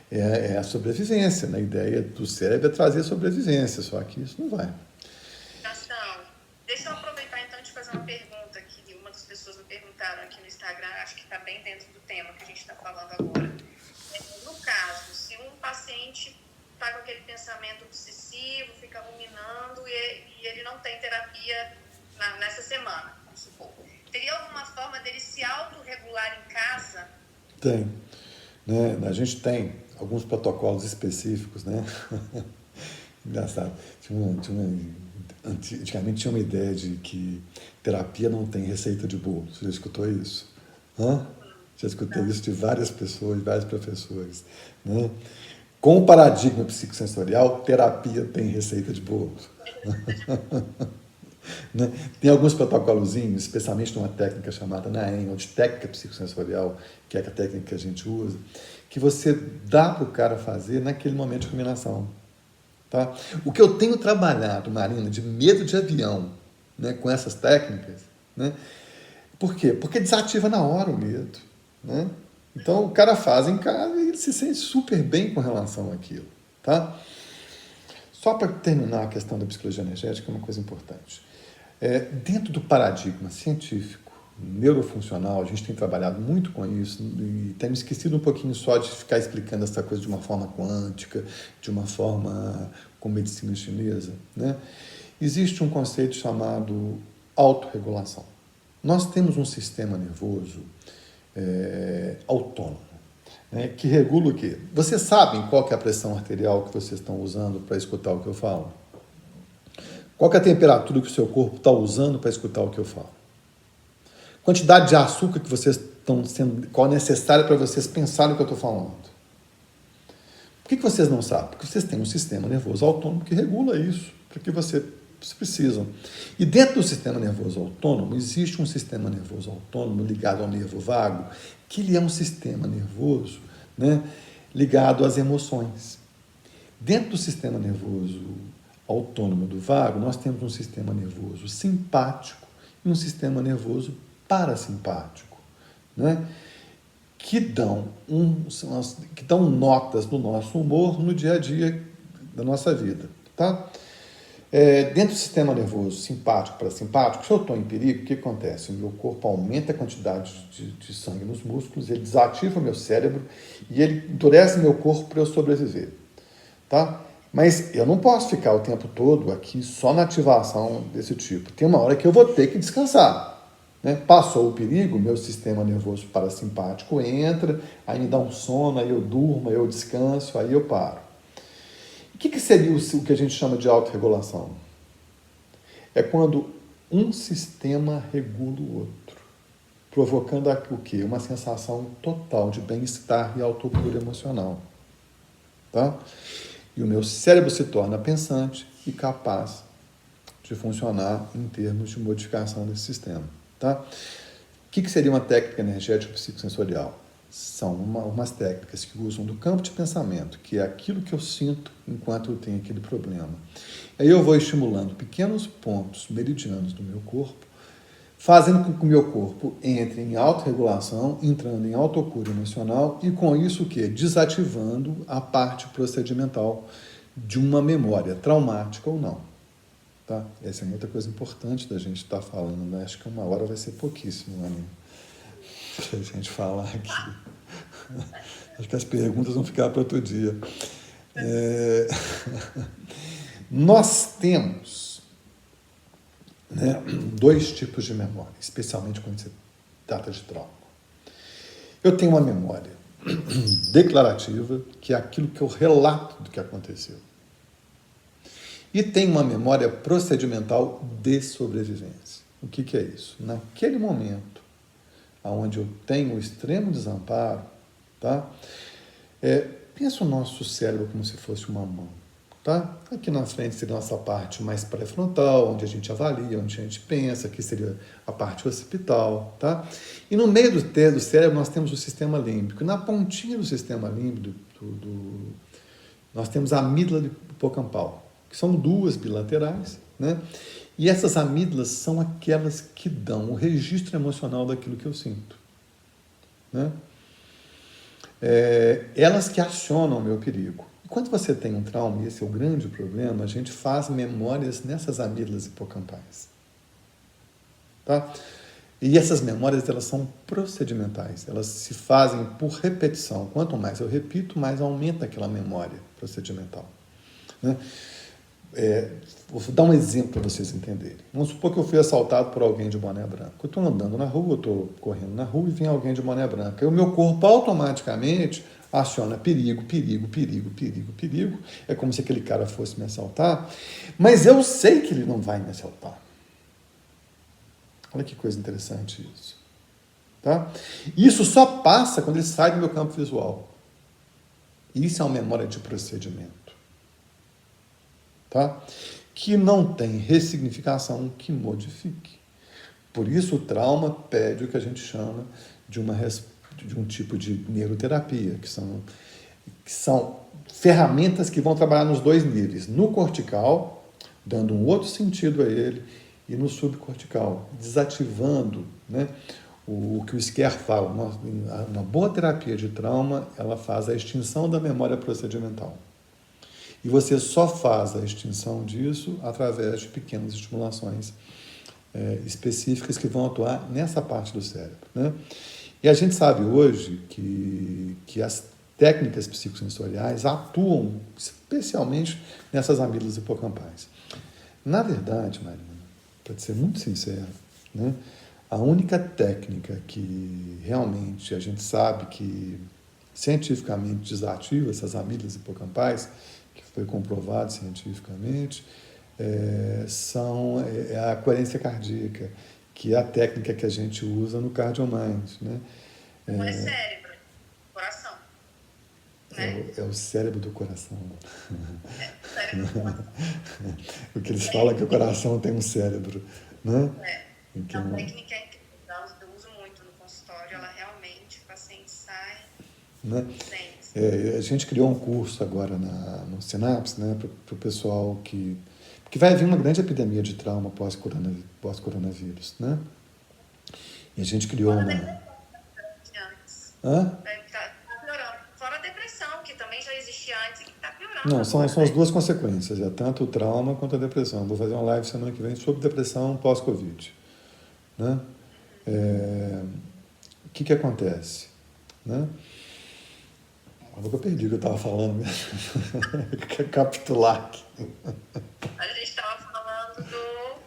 É a sobrevivência, né? A ideia do cérebro é trazer sobrevivência, só que isso não vai. Gastão, deixa eu aproveitar então de fazer uma pergunta que uma das pessoas me perguntaram aqui no Instagram, acho que está bem dentro do tema que a gente está falando agora. No caso, se um paciente está com aquele pensamento obsessivo, fica ruminando e ele não tem terapia nessa semana, vamos supor, teria alguma forma dele se autorregular em casa? Tem. Né? A gente tem alguns protocolos específicos, né? Engraçado. Antigamente tinha uma ideia de que terapia não tem receita de bolo. Você já escutou isso? Já escutei isso de várias pessoas, vários professores. Né? Com o paradigma psicossensorial, terapia tem receita de bolo. Né? Tem alguns protocolozinhos, especialmente numa técnica chamada NAEM, ou de técnica psicossensorial, que é a técnica que a gente usa, que você dá para o cara fazer naquele momento de ruminação. Tá? O que eu tenho trabalhado, Marina, de medo de avião, né, com essas técnicas, né? Por quê? Porque desativa na hora o medo. Né? Então o cara faz em casa e ele se sente super bem com relação àquilo. Tá? Só para terminar a questão da psicologia energética, é uma coisa importante. Dentro do paradigma científico, neurofuncional, a gente tem trabalhado muito com isso e tem me esquecido um pouquinho só de ficar explicando essa coisa de uma forma quântica, de uma forma com medicina chinesa. Né? Existe um conceito chamado autorregulação. Nós temos um sistema nervoso autônomo, né, que regula o quê? Vocês sabem qual que é a pressão arterial que vocês estão usando para escutar o que eu falo? Qual que é a temperatura que o seu corpo está usando para escutar o que eu falo? Quantidade de açúcar que vocês estão sendo, qual é necessária para vocês pensarem o que eu estou falando? Por que vocês não sabem? Porque vocês têm um sistema nervoso autônomo que regula isso, para que vocês precisam. E dentro do sistema nervoso autônomo, existe um sistema nervoso autônomo ligado ao nervo vago, que ele é um sistema nervoso, né, ligado às emoções. Dentro do sistema nervoso autônomo do vago, nós temos um sistema nervoso simpático e um sistema nervoso parasimpático, né? que dão notas do nosso humor no dia a dia da nossa vida. Tá? Dentro do sistema nervoso simpático parasimpático, se eu estou em perigo, o que acontece? O meu corpo aumenta a quantidade de sangue nos músculos, ele desativa o meu cérebro e ele endurece meu corpo para eu sobreviver. Tá? Mas eu não posso ficar o tempo todo aqui só na ativação desse tipo. Tem uma hora que eu vou ter que descansar. Né? Passou o perigo, meu sistema nervoso parasimpático entra, aí me dá um sono, aí eu durmo, aí eu descanso, aí eu paro. O que seria o que a gente chama de autorregulação? É quando um sistema regula o outro, provocando o quê? Uma sensação total de bem-estar e autocura emocional. Tá? E o meu cérebro se torna pensante e capaz de funcionar em termos de modificação desse sistema. Tá? O que seria uma técnica energética psicossensorial? São umas técnicas que usam do campo de pensamento, que é aquilo que eu sinto enquanto eu tenho aquele problema. Aí eu vou estimulando pequenos pontos meridianos do meu corpo, fazendo com que o meu corpo entre em autorregulação, entrando em autocura emocional e com isso o quê? Desativando a parte procedimental de uma memória traumática ou não. Tá? Essa é muita coisa importante da gente estar falando, né? Acho que uma hora vai ser pouquíssimo, né? para a gente falar aqui. Acho que as perguntas vão ficar para outro dia. Nós temos, né, dois tipos de memória, especialmente quando se trata de trauma. Eu tenho uma memória declarativa, que é aquilo que eu relato do que aconteceu. E tem uma memória procedimental de sobrevivência. O que é isso? Naquele momento, onde eu tenho o extremo desamparo, tá? Pensa o nosso cérebro como se fosse uma mão. Tá? Aqui na frente seria a nossa parte mais pré-frontal, onde a gente avalia, onde a gente pensa, aqui seria a parte occipital. Tá? E no meio do cérebro nós temos o sistema límbico. Na pontinha do sistema límbico, nós temos a amígdala hipocampal, que são duas bilaterais, né? E essas amígdalas são aquelas que dão o registro emocional daquilo que eu sinto. Né? Elas que acionam o meu perigo. E quando você tem um trauma, e esse é o grande problema, a gente faz memórias nessas amígdalas hipocampais. Tá? E essas memórias, elas são procedimentais, elas se fazem por repetição. Quanto mais eu repito, mais aumenta aquela memória procedimental. Né? Vou dar um exemplo para vocês entenderem. Vamos supor que eu fui assaltado por alguém de boné branco. Eu estou andando na rua, eu estou correndo na rua e vem alguém de boné branco. E o meu corpo automaticamente aciona perigo, perigo, perigo, perigo, perigo. É como se aquele cara fosse me assaltar. Mas eu sei que ele não vai me assaltar. Olha que coisa interessante isso. Tá? Isso só passa quando ele sai do meu campo visual. Isso é uma memória de procedimento. Tá? Que não tem ressignificação que modifique. Por isso o trauma pede o que a gente chama de um tipo de neuroterapia, que são ferramentas que vão trabalhar nos dois níveis, no cortical, dando um outro sentido a ele, e no subcortical, desativando, né, o que o Scher fala. Uma boa terapia de trauma, ela faz a extinção da memória procedimental. E você só faz a extinção disso através de pequenas estimulações específicas que vão atuar nessa parte do cérebro. Né? E a gente sabe hoje que as técnicas psicossensoriais atuam especialmente nessas amígdalas hipocampais. Na verdade, Marina, para ser muito sincero, né, a única técnica que realmente a gente sabe que cientificamente desativa essas amígdalas hipocampais, que foi comprovado cientificamente, é a coerência cardíaca, que é a técnica que a gente usa no CardioMind. Né? Não é cérebro, coração. Né? É o cérebro do coração. O cérebro do coração. O que eles falam é que o coração tem um cérebro. Né? A técnica é incrível, eu uso muito no consultório, ela realmente, o paciente sai, né? A gente criou um curso agora no Sinapse, né, para o pessoal que vai vir uma grande epidemia de trauma pós-coronavírus, né? E a gente criou uma... Hã? Tá piorando. Fora a depressão, que também já existia antes e que está piorando. Não, são as duas consequências, tanto o trauma quanto a depressão. Vou fazer uma live semana que vem sobre depressão pós-Covid. Né? O que acontece? Né? Agora eu perdi o que eu estava falando mesmo. Capitular aqui. A gente estava falando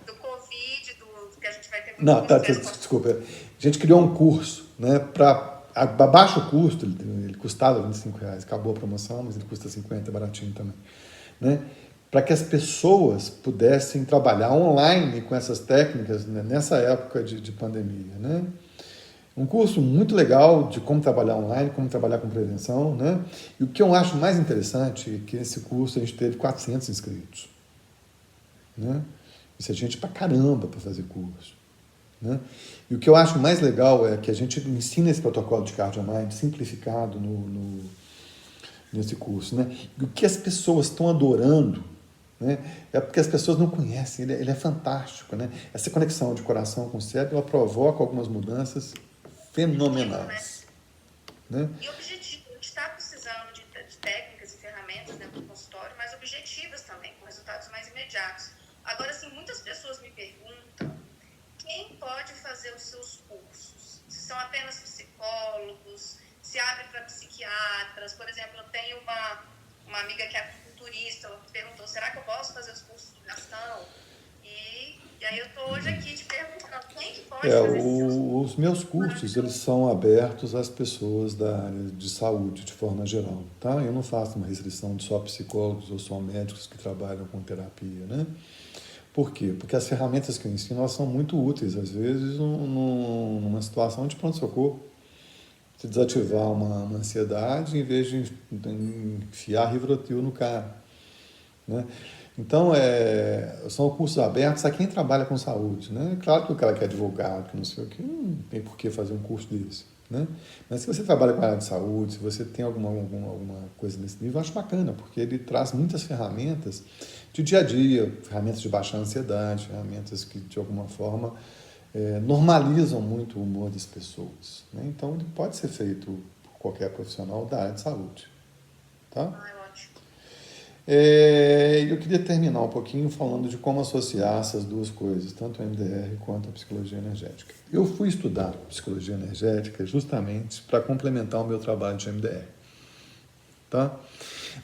do Covid, do que a gente vai ter muito. Não, tá, desculpa. A gente criou um curso, né, para baixo custo, ele custava R$25, acabou a promoção, mas ele custa 50, é baratinho também. Né, para que as pessoas pudessem trabalhar online com essas técnicas, né, nessa época de pandemia. Né? Um curso muito legal de como trabalhar online, como trabalhar com prevenção, né? E o que eu acho mais interessante é que nesse curso a gente teve 400 inscritos. Né? Isso é gente pra caramba para fazer curso. Né? E o que eu acho mais legal é que a gente ensina esse protocolo de CardioMind simplificado nesse curso. Né? E o que as pessoas estão adorando, né, é porque as pessoas não conhecem, ele é fantástico. Né? Essa conexão de coração com o cérebro, ela provoca algumas mudanças fenomenais. Né? E objetivo, a gente está precisando de técnicas e ferramentas dentro do consultório, mas objetivas também, com resultados mais imediatos. Agora, assim, muitas pessoas me perguntam quem pode fazer os seus cursos. são apenas psicólogos, se abre para psiquiatras. Por exemplo, eu tenho uma amiga que é acupunturista, ela perguntou, será que eu posso fazer os cursos de gastão? E aí eu estou hoje aqui te perguntando, quem que pode fazer esses seus cursos? Os meus cursos, eles são abertos às pessoas da área de saúde, de forma geral, tá? Eu não faço uma restrição de só psicólogos ou só médicos que trabalham com terapia, né? Por quê? Porque as ferramentas que eu ensino, elas são muito úteis, às vezes, numa situação de pronto-socorro. Se desativar uma ansiedade, em vez de enfiar Rivotril no cara, né? Então, são cursos abertos a quem trabalha com saúde, né? Claro que o cara que é advogado, que não sei o quê, não tem por que fazer um curso desse, né? Mas se você trabalha com a área de saúde, se você tem alguma coisa nesse nível, eu acho bacana, porque ele traz muitas ferramentas de dia a dia, ferramentas de baixar a ansiedade, ferramentas que, de alguma forma, normalizam muito o humor das pessoas, né? Então, ele pode ser feito por qualquer profissional da área de saúde, tá? Ótimo. Eu queria terminar um pouquinho falando de como associar essas duas coisas, tanto a MDR quanto a psicologia energética. Eu fui estudar psicologia energética justamente para complementar o meu trabalho de MDR, tá?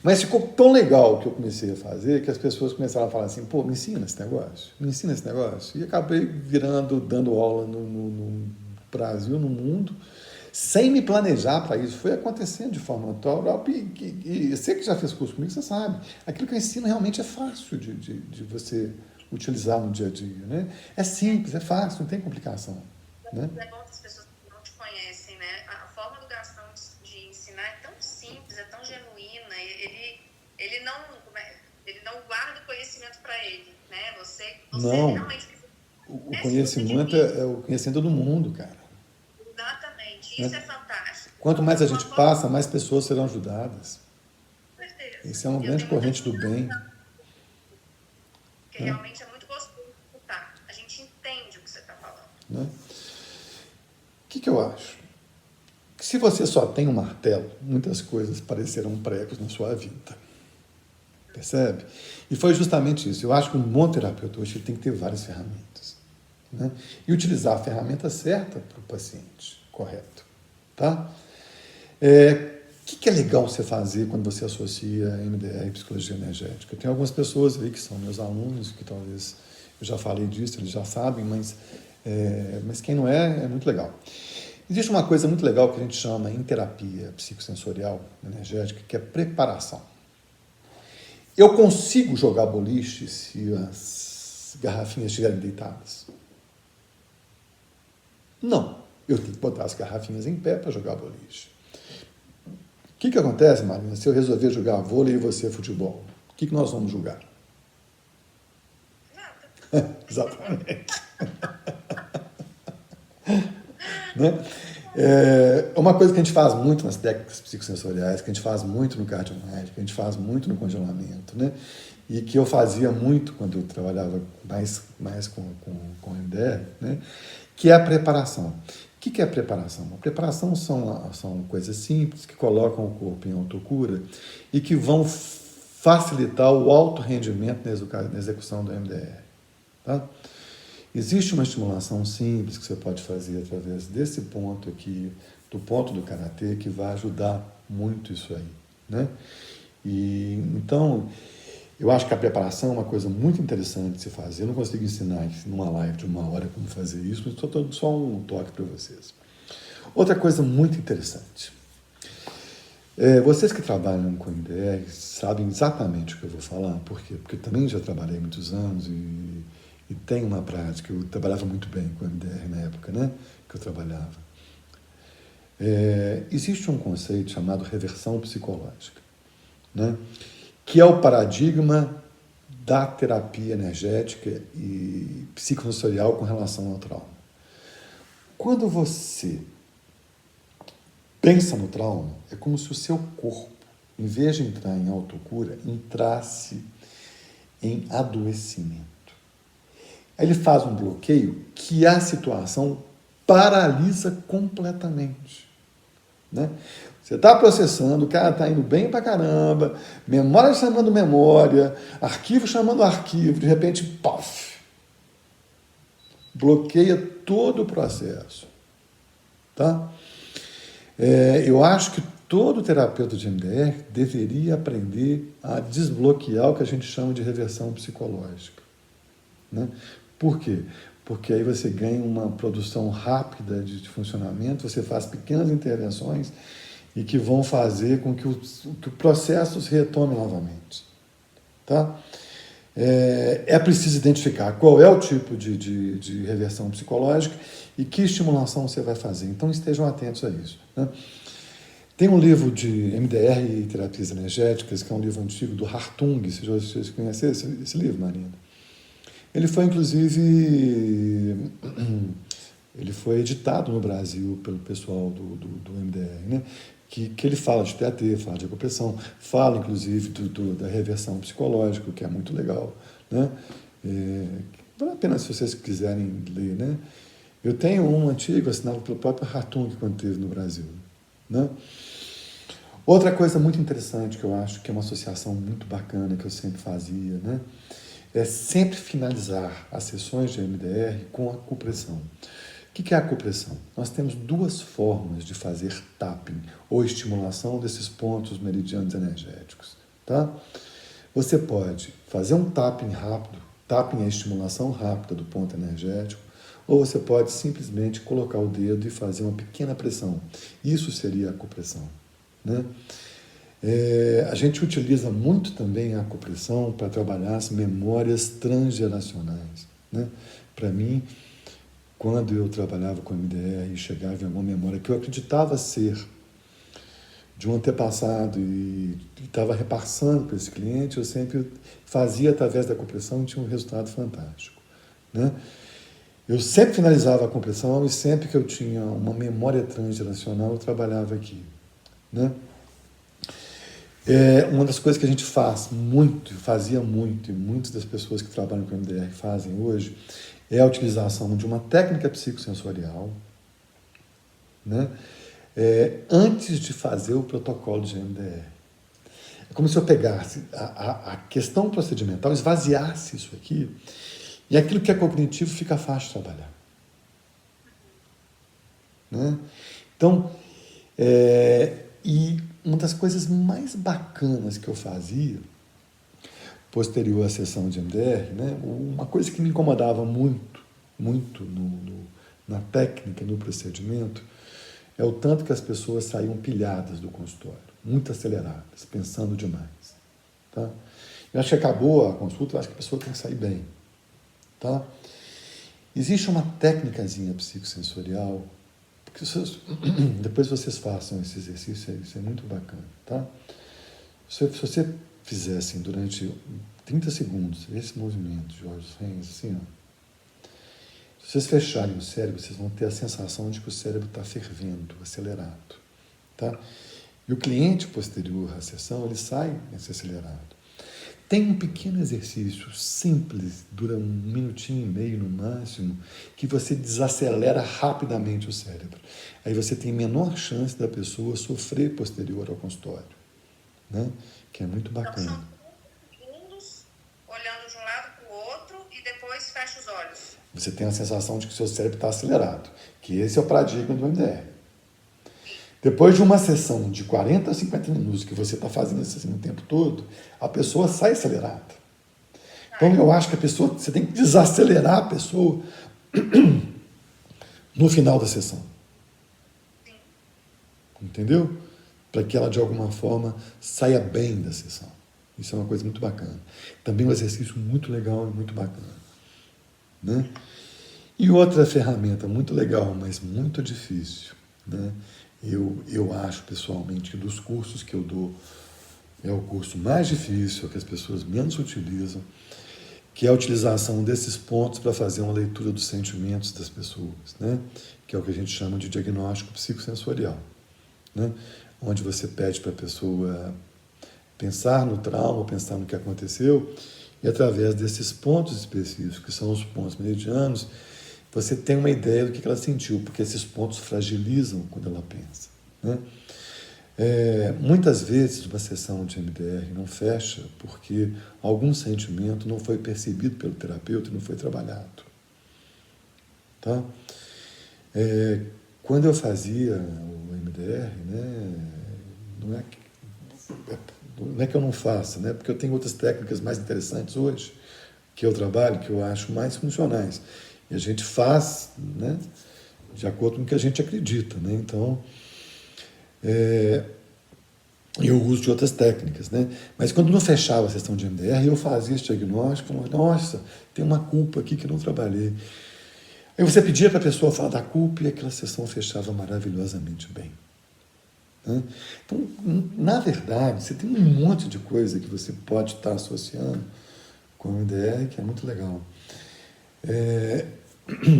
Mas ficou tão legal o que eu comecei a fazer que as pessoas começaram a falar assim, pô, me ensina esse negócio. E acabei dando aula no Brasil, no mundo, sem me planejar para isso. Foi acontecendo de forma natural. E você que já fez curso comigo, você sabe. Aquilo que eu ensino realmente é fácil de você utilizar no dia a dia, né? É simples, é fácil, não tem complicação, né? É bom que as pessoas não te conhecem, né? A forma do Gastão de ensinar é tão simples, é tão genuína. Ele não guarda o conhecimento para ele, né? Você Não, realmente... o conhecimento é o conhecimento do mundo, cara. Exatamente, isso é fantástico. Quanto mais a gente passa, mais pessoas serão ajudadas. Com certeza. Isso é uma grande corrente do bem. Porque realmente é muito gostoso de escutar. A gente entende o que você está falando. Né? O que eu acho? Que se você só tem um martelo, muitas coisas parecerão pregos na sua vida. Percebe? E foi justamente isso. Eu acho que um bom terapeuta hoje tem que ter várias ferramentas, né? E utilizar a ferramenta certa para o paciente, correto. Tá? O que é legal você fazer quando você associa MDR e psicologia energética? Tem algumas pessoas aí que são meus alunos, que talvez eu já falei disso, eles já sabem, mas quem não é muito legal. Existe uma coisa muito legal que a gente chama em terapia psicossensorial energética, que é preparação. Eu consigo jogar boliche se as garrafinhas estiverem deitadas? Não. Eu tenho que botar as garrafinhas em pé para jogar boliche. O que acontece, Marina, se eu resolver jogar vôlei e você futebol? O que nós vamos jogar? Nada. Exatamente. Né? Uma coisa que a gente faz muito nas técnicas psicossensoriais, que a gente faz muito no cardiomédico, que a gente faz muito no congelamento, né? E que eu fazia muito quando eu trabalhava mais com MDR, né? Que é a preparação. O que é a preparação? A preparação são coisas simples que colocam o corpo em autocura e que vão facilitar o alto rendimento na execução do MDR. Tá? Existe uma estimulação simples que você pode fazer através desse ponto aqui, do ponto do karatê, que vai ajudar muito isso aí, né? E, então, eu acho que a preparação é uma coisa muito interessante de se fazer. Eu não consigo ensinar numa live de 1 hora como fazer isso, mas estou dando só um toque para vocês. Outra coisa muito interessante. Vocês que trabalham com MDR sabem exatamente o que eu vou falar. Por quê? Porque eu também já trabalhei muitos anos e tenho uma prática. Eu trabalhava muito bem com MDR na época, né, que eu trabalhava. Existe um conceito chamado reversão psicológica, né, que é o paradigma da terapia energética e psicossensorial com relação ao trauma. Quando você pensa no trauma, é como se o seu corpo, em vez de entrar em autocura, entrasse em adoecimento. Aí ele faz um bloqueio que a situação paralisa completamente, né? Você está processando, o cara está indo bem pra caramba, memória chamando memória, arquivo chamando arquivo, de repente, pof! Bloqueia todo o processo. tá? Eu acho que todo terapeuta de MDR deveria aprender a desbloquear o que a gente chama de reversão psicológica, né? Por quê? Porque aí você ganha uma produção rápida de funcionamento, você faz pequenas intervenções e que vão fazer com que o processo se retome novamente, tá? É preciso identificar qual é o tipo de reversão psicológica e que estimulação você vai fazer. Então estejam atentos a isso, né? Tem um livro de MDR e terapias energéticas, que é um livro antigo do Hartung. Vocês conhecem esse livro, Marina? Ele foi, inclusive, ele foi editado no Brasil pelo pessoal do MDR, né? Que ele fala de TAT, fala de acupressão, fala, inclusive, da reversão psicológica, que é muito legal, né? Vale a pena se vocês quiserem ler, né? Eu tenho um antigo assinado pelo próprio Hartung quando esteve no Brasil, né? Outra coisa muito interessante que eu acho que é uma associação muito bacana que eu sempre fazia, né? É sempre finalizar as sessões de MDR com acupressão. O que é a acupressão? Nós temos duas formas de fazer tapping ou estimulação desses pontos meridianos energéticos, tá? Você pode fazer um tapping rápido, tapping é a estimulação rápida do ponto energético, ou você pode simplesmente colocar o dedo e fazer uma pequena pressão. Isso seria a acupressão, né? A gente utiliza muito também a acupressão para trabalhar as memórias transgeracionais, né? Para mim, quando eu trabalhava com MDR e chegava em alguma memória que eu acreditava ser de um antepassado e estava repassando para esse cliente, eu sempre fazia através da acupressão e tinha um resultado fantástico, né? Eu sempre finalizava a acupressão e sempre que eu tinha uma memória transgeracional, eu trabalhava aqui, né? Uma das coisas que a gente fazia muito, e muitas das pessoas que trabalham com MDR fazem hoje, é a utilização de uma técnica psicossensorial, né? Antes de fazer o protocolo de MDR. É como se eu pegasse a questão procedimental, esvaziasse isso aqui, e aquilo que é cognitivo fica fácil de trabalhar, né? Então, e uma das coisas mais bacanas que eu fazia, posterior à sessão de MDR, né, uma coisa que me incomodava muito na técnica, no procedimento, é o tanto que as pessoas saíam pilhadas do consultório, muito aceleradas, pensando demais, tá? Eu acho que acabou a consulta, eu acho que a pessoa tem que sair bem, tá? Existe uma técnicazinha psicossensorial, porque depois vocês façam esse exercício, isso é muito bacana, tá? Se você fizer assim durante 30 segundos, esse movimento, Jorge Reis, assim, ó, se vocês fecharem o cérebro, vocês vão ter a sensação de que o cérebro está fervendo, acelerado, tá? E o cliente posterior à sessão, ele sai nesse acelerado. Tem um pequeno exercício simples, dura 1,5 minutos no máximo, que você desacelera rapidamente o cérebro. Aí você tem menor chance da pessoa sofrer posterior ao consultório, né? Que é muito bacana. Então, são segundos, olhando de um lado para o outro e depois fecha os olhos. Você tem a sensação de que o seu cérebro está acelerado, que esse é o paradigma do MDR. Depois de uma sessão de 40 a 50 minutos que você está fazendo isso assim o tempo todo, a pessoa sai acelerada. Então eu acho que você tem que desacelerar a pessoa no final da sessão. Entendeu? Para que ela de alguma forma saia bem da sessão. Isso é uma coisa muito bacana. Também um exercício muito legal e muito bacana, né? E outra ferramenta muito legal, mas muito difícil, né? Eu acho pessoalmente que dos cursos que eu dou é o curso mais difícil, que as pessoas menos utilizam, que é a utilização desses pontos para fazer uma leitura dos sentimentos das pessoas, né? Que é o que a gente chama de diagnóstico psicossensorial, né? Onde você pede para a pessoa pensar no trauma, pensar no que aconteceu, e através desses pontos específicos, que são os pontos meridianos, você tem uma ideia do que ela sentiu, porque esses pontos fragilizam quando ela pensa, né? Muitas vezes uma sessão de MDR não fecha porque algum sentimento não foi percebido pelo terapeuta e não foi trabalhado, tá? Quando eu fazia o MDR, né, não é que, não é que eu não faça, né, porque eu tenho outras técnicas mais interessantes hoje, que eu trabalho, que eu acho mais funcionais. E a gente faz, né, de acordo com o que a gente acredita, né? Então, eu uso de outras técnicas, né? Mas quando não fechava a sessão de MDR, eu fazia esse diagnóstico, falava, nossa, tem uma culpa aqui que eu não trabalhei. Aí você pedia para a pessoa falar da culpa e aquela sessão fechava maravilhosamente bem. Né? Então, na verdade, você tem um monte de coisa que você pode estar associando com o MDR, que é muito legal.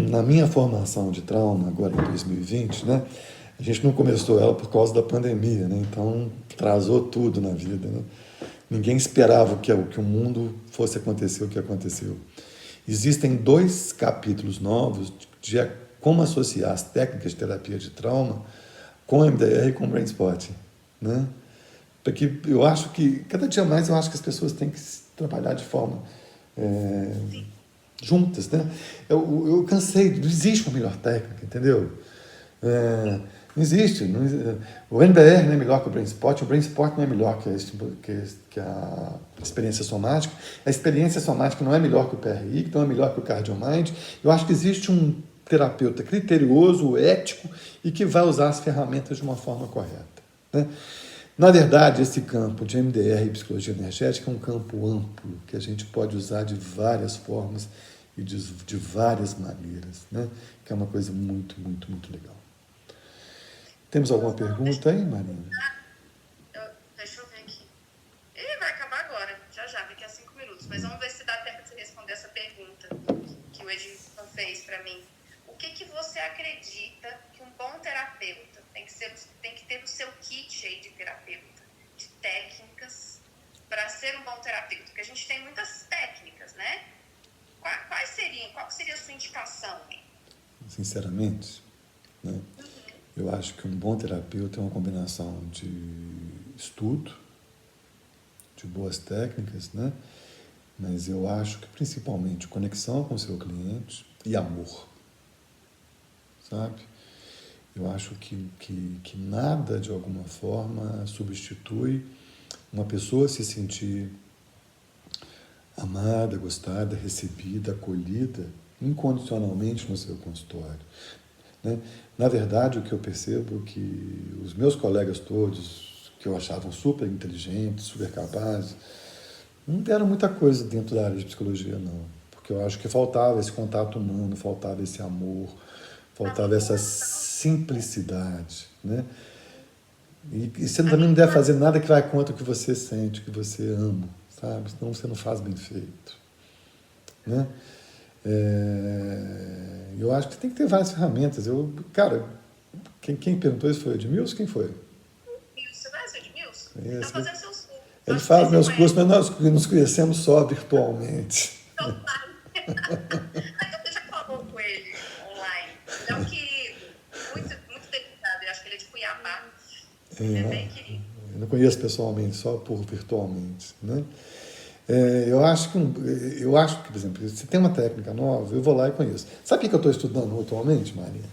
Na minha formação de trauma, agora em 2020, né, a gente não começou ela por causa da pandemia, né, então atrasou tudo na vida. Né? Ninguém esperava que o mundo fosse acontecer o que aconteceu. Existem 2 capítulos novos de como associar as técnicas de terapia de trauma com MDR e com Brainspot. Né? Porque eu acho que, cada dia mais, eu acho que as pessoas têm que trabalhar de forma juntas, né? Eu cansei, não existe uma melhor técnica, entendeu? Não existe. O NBR não é melhor que o Brainspot não é melhor que a experiência somática. A experiência somática não é melhor que o PRI, que não é melhor que o CardioMind. Eu acho que existe um terapeuta criterioso, ético e que vai usar as ferramentas de uma forma correta. Né? Na verdade, esse campo de MDR e psicologia energética é um campo amplo, que a gente pode usar de várias formas e de várias maneiras, né? Que é uma coisa muito, muito, muito legal. Temos alguma pergunta aí, Marina? Deixa eu ver aqui. Ele vai acabar agora, já, daqui a 5 minutos. Mas vamos ver se dá tempo de você responder essa pergunta que o Edilson fez para mim. O que você acredita que um bom terapeuta tem que ter no seu kit aí de terapeuta, de técnicas, para ser um bom terapeuta? Porque a gente tem muitas técnicas, né? Qual seria a sua indicação? Sinceramente, né? Eu acho que um bom terapeuta é uma combinação de estudo, de boas técnicas, né? Mas eu acho que principalmente conexão com o seu cliente e amor, sabe? Eu acho que nada, de alguma forma, substitui uma pessoa se sentir amada, gostada, recebida, acolhida incondicionalmente no seu consultório. Né? Na verdade, o que eu percebo é que os meus colegas todos, que eu achava super inteligentes, super capazes, não deram muita coisa dentro da área de psicologia, não. Porque eu acho que faltava esse contato humano, faltava esse amor, faltava essa simplicidade. Né? E você também não deve fazer nada que vai contra o que você sente, o que você ama, sabe? Senão você não faz bem feito. Né? Eu acho que tem que ter várias ferramentas. Cara, quem perguntou isso foi o Edmilson? Quem foi? Você não é o Edmilson? Ele está fazendo seus cursos. Ele faz meus cursos, mas nós nos conhecemos só virtualmente. Então, você já falou com ele online. Ele é um querido, muito, muito dedicado. Eu acho que ele é de Cuiabá. Ele é bem querido. Eu não conheço pessoalmente, só por virtualmente. Né? Eu acho que, por exemplo, se tem uma técnica nova, eu vou lá e conheço. Sabe o que eu estou estudando atualmente, Maria?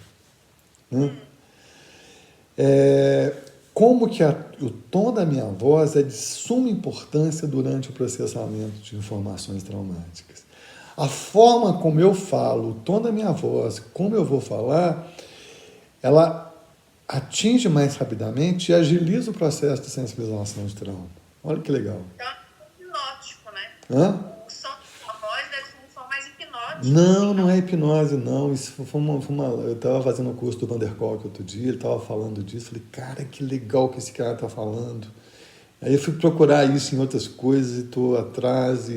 Como que o tom da minha voz é de suma importância durante o processamento de informações traumáticas. A forma como eu falo, o tom da minha voz, como eu vou falar, ela atinge mais rapidamente e agiliza o processo de sensibilização de trauma. Olha que legal. Então, é hipnótico, né? Hã? O som da voz deve ser um som mais hipnótico. Não é hipnose, não. Isso foi eu estava fazendo o curso do Van der Kolk outro dia, ele estava falando disso. Falei, cara, que legal que esse cara está falando. Aí eu fui procurar isso em outras coisas e estou atrás.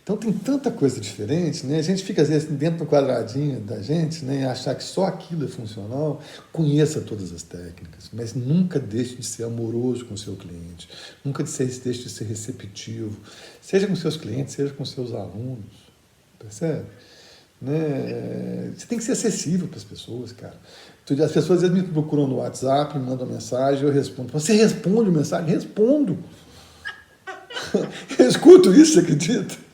Então tem tanta coisa diferente, né? A gente fica, às vezes, dentro do quadradinho da gente, né? E achar que só aquilo é funcional. Conheça todas as técnicas, mas nunca deixe de ser amoroso com o seu cliente. Nunca deixe de ser receptivo. Seja com seus clientes, seja com seus alunos. Percebe? Né? Você tem que ser acessível para as pessoas, cara. As pessoas às vezes me procuram no WhatsApp, me mandam mensagem, eu respondo. Você responde mensagem? Respondo. Eu escuto isso, você acredita?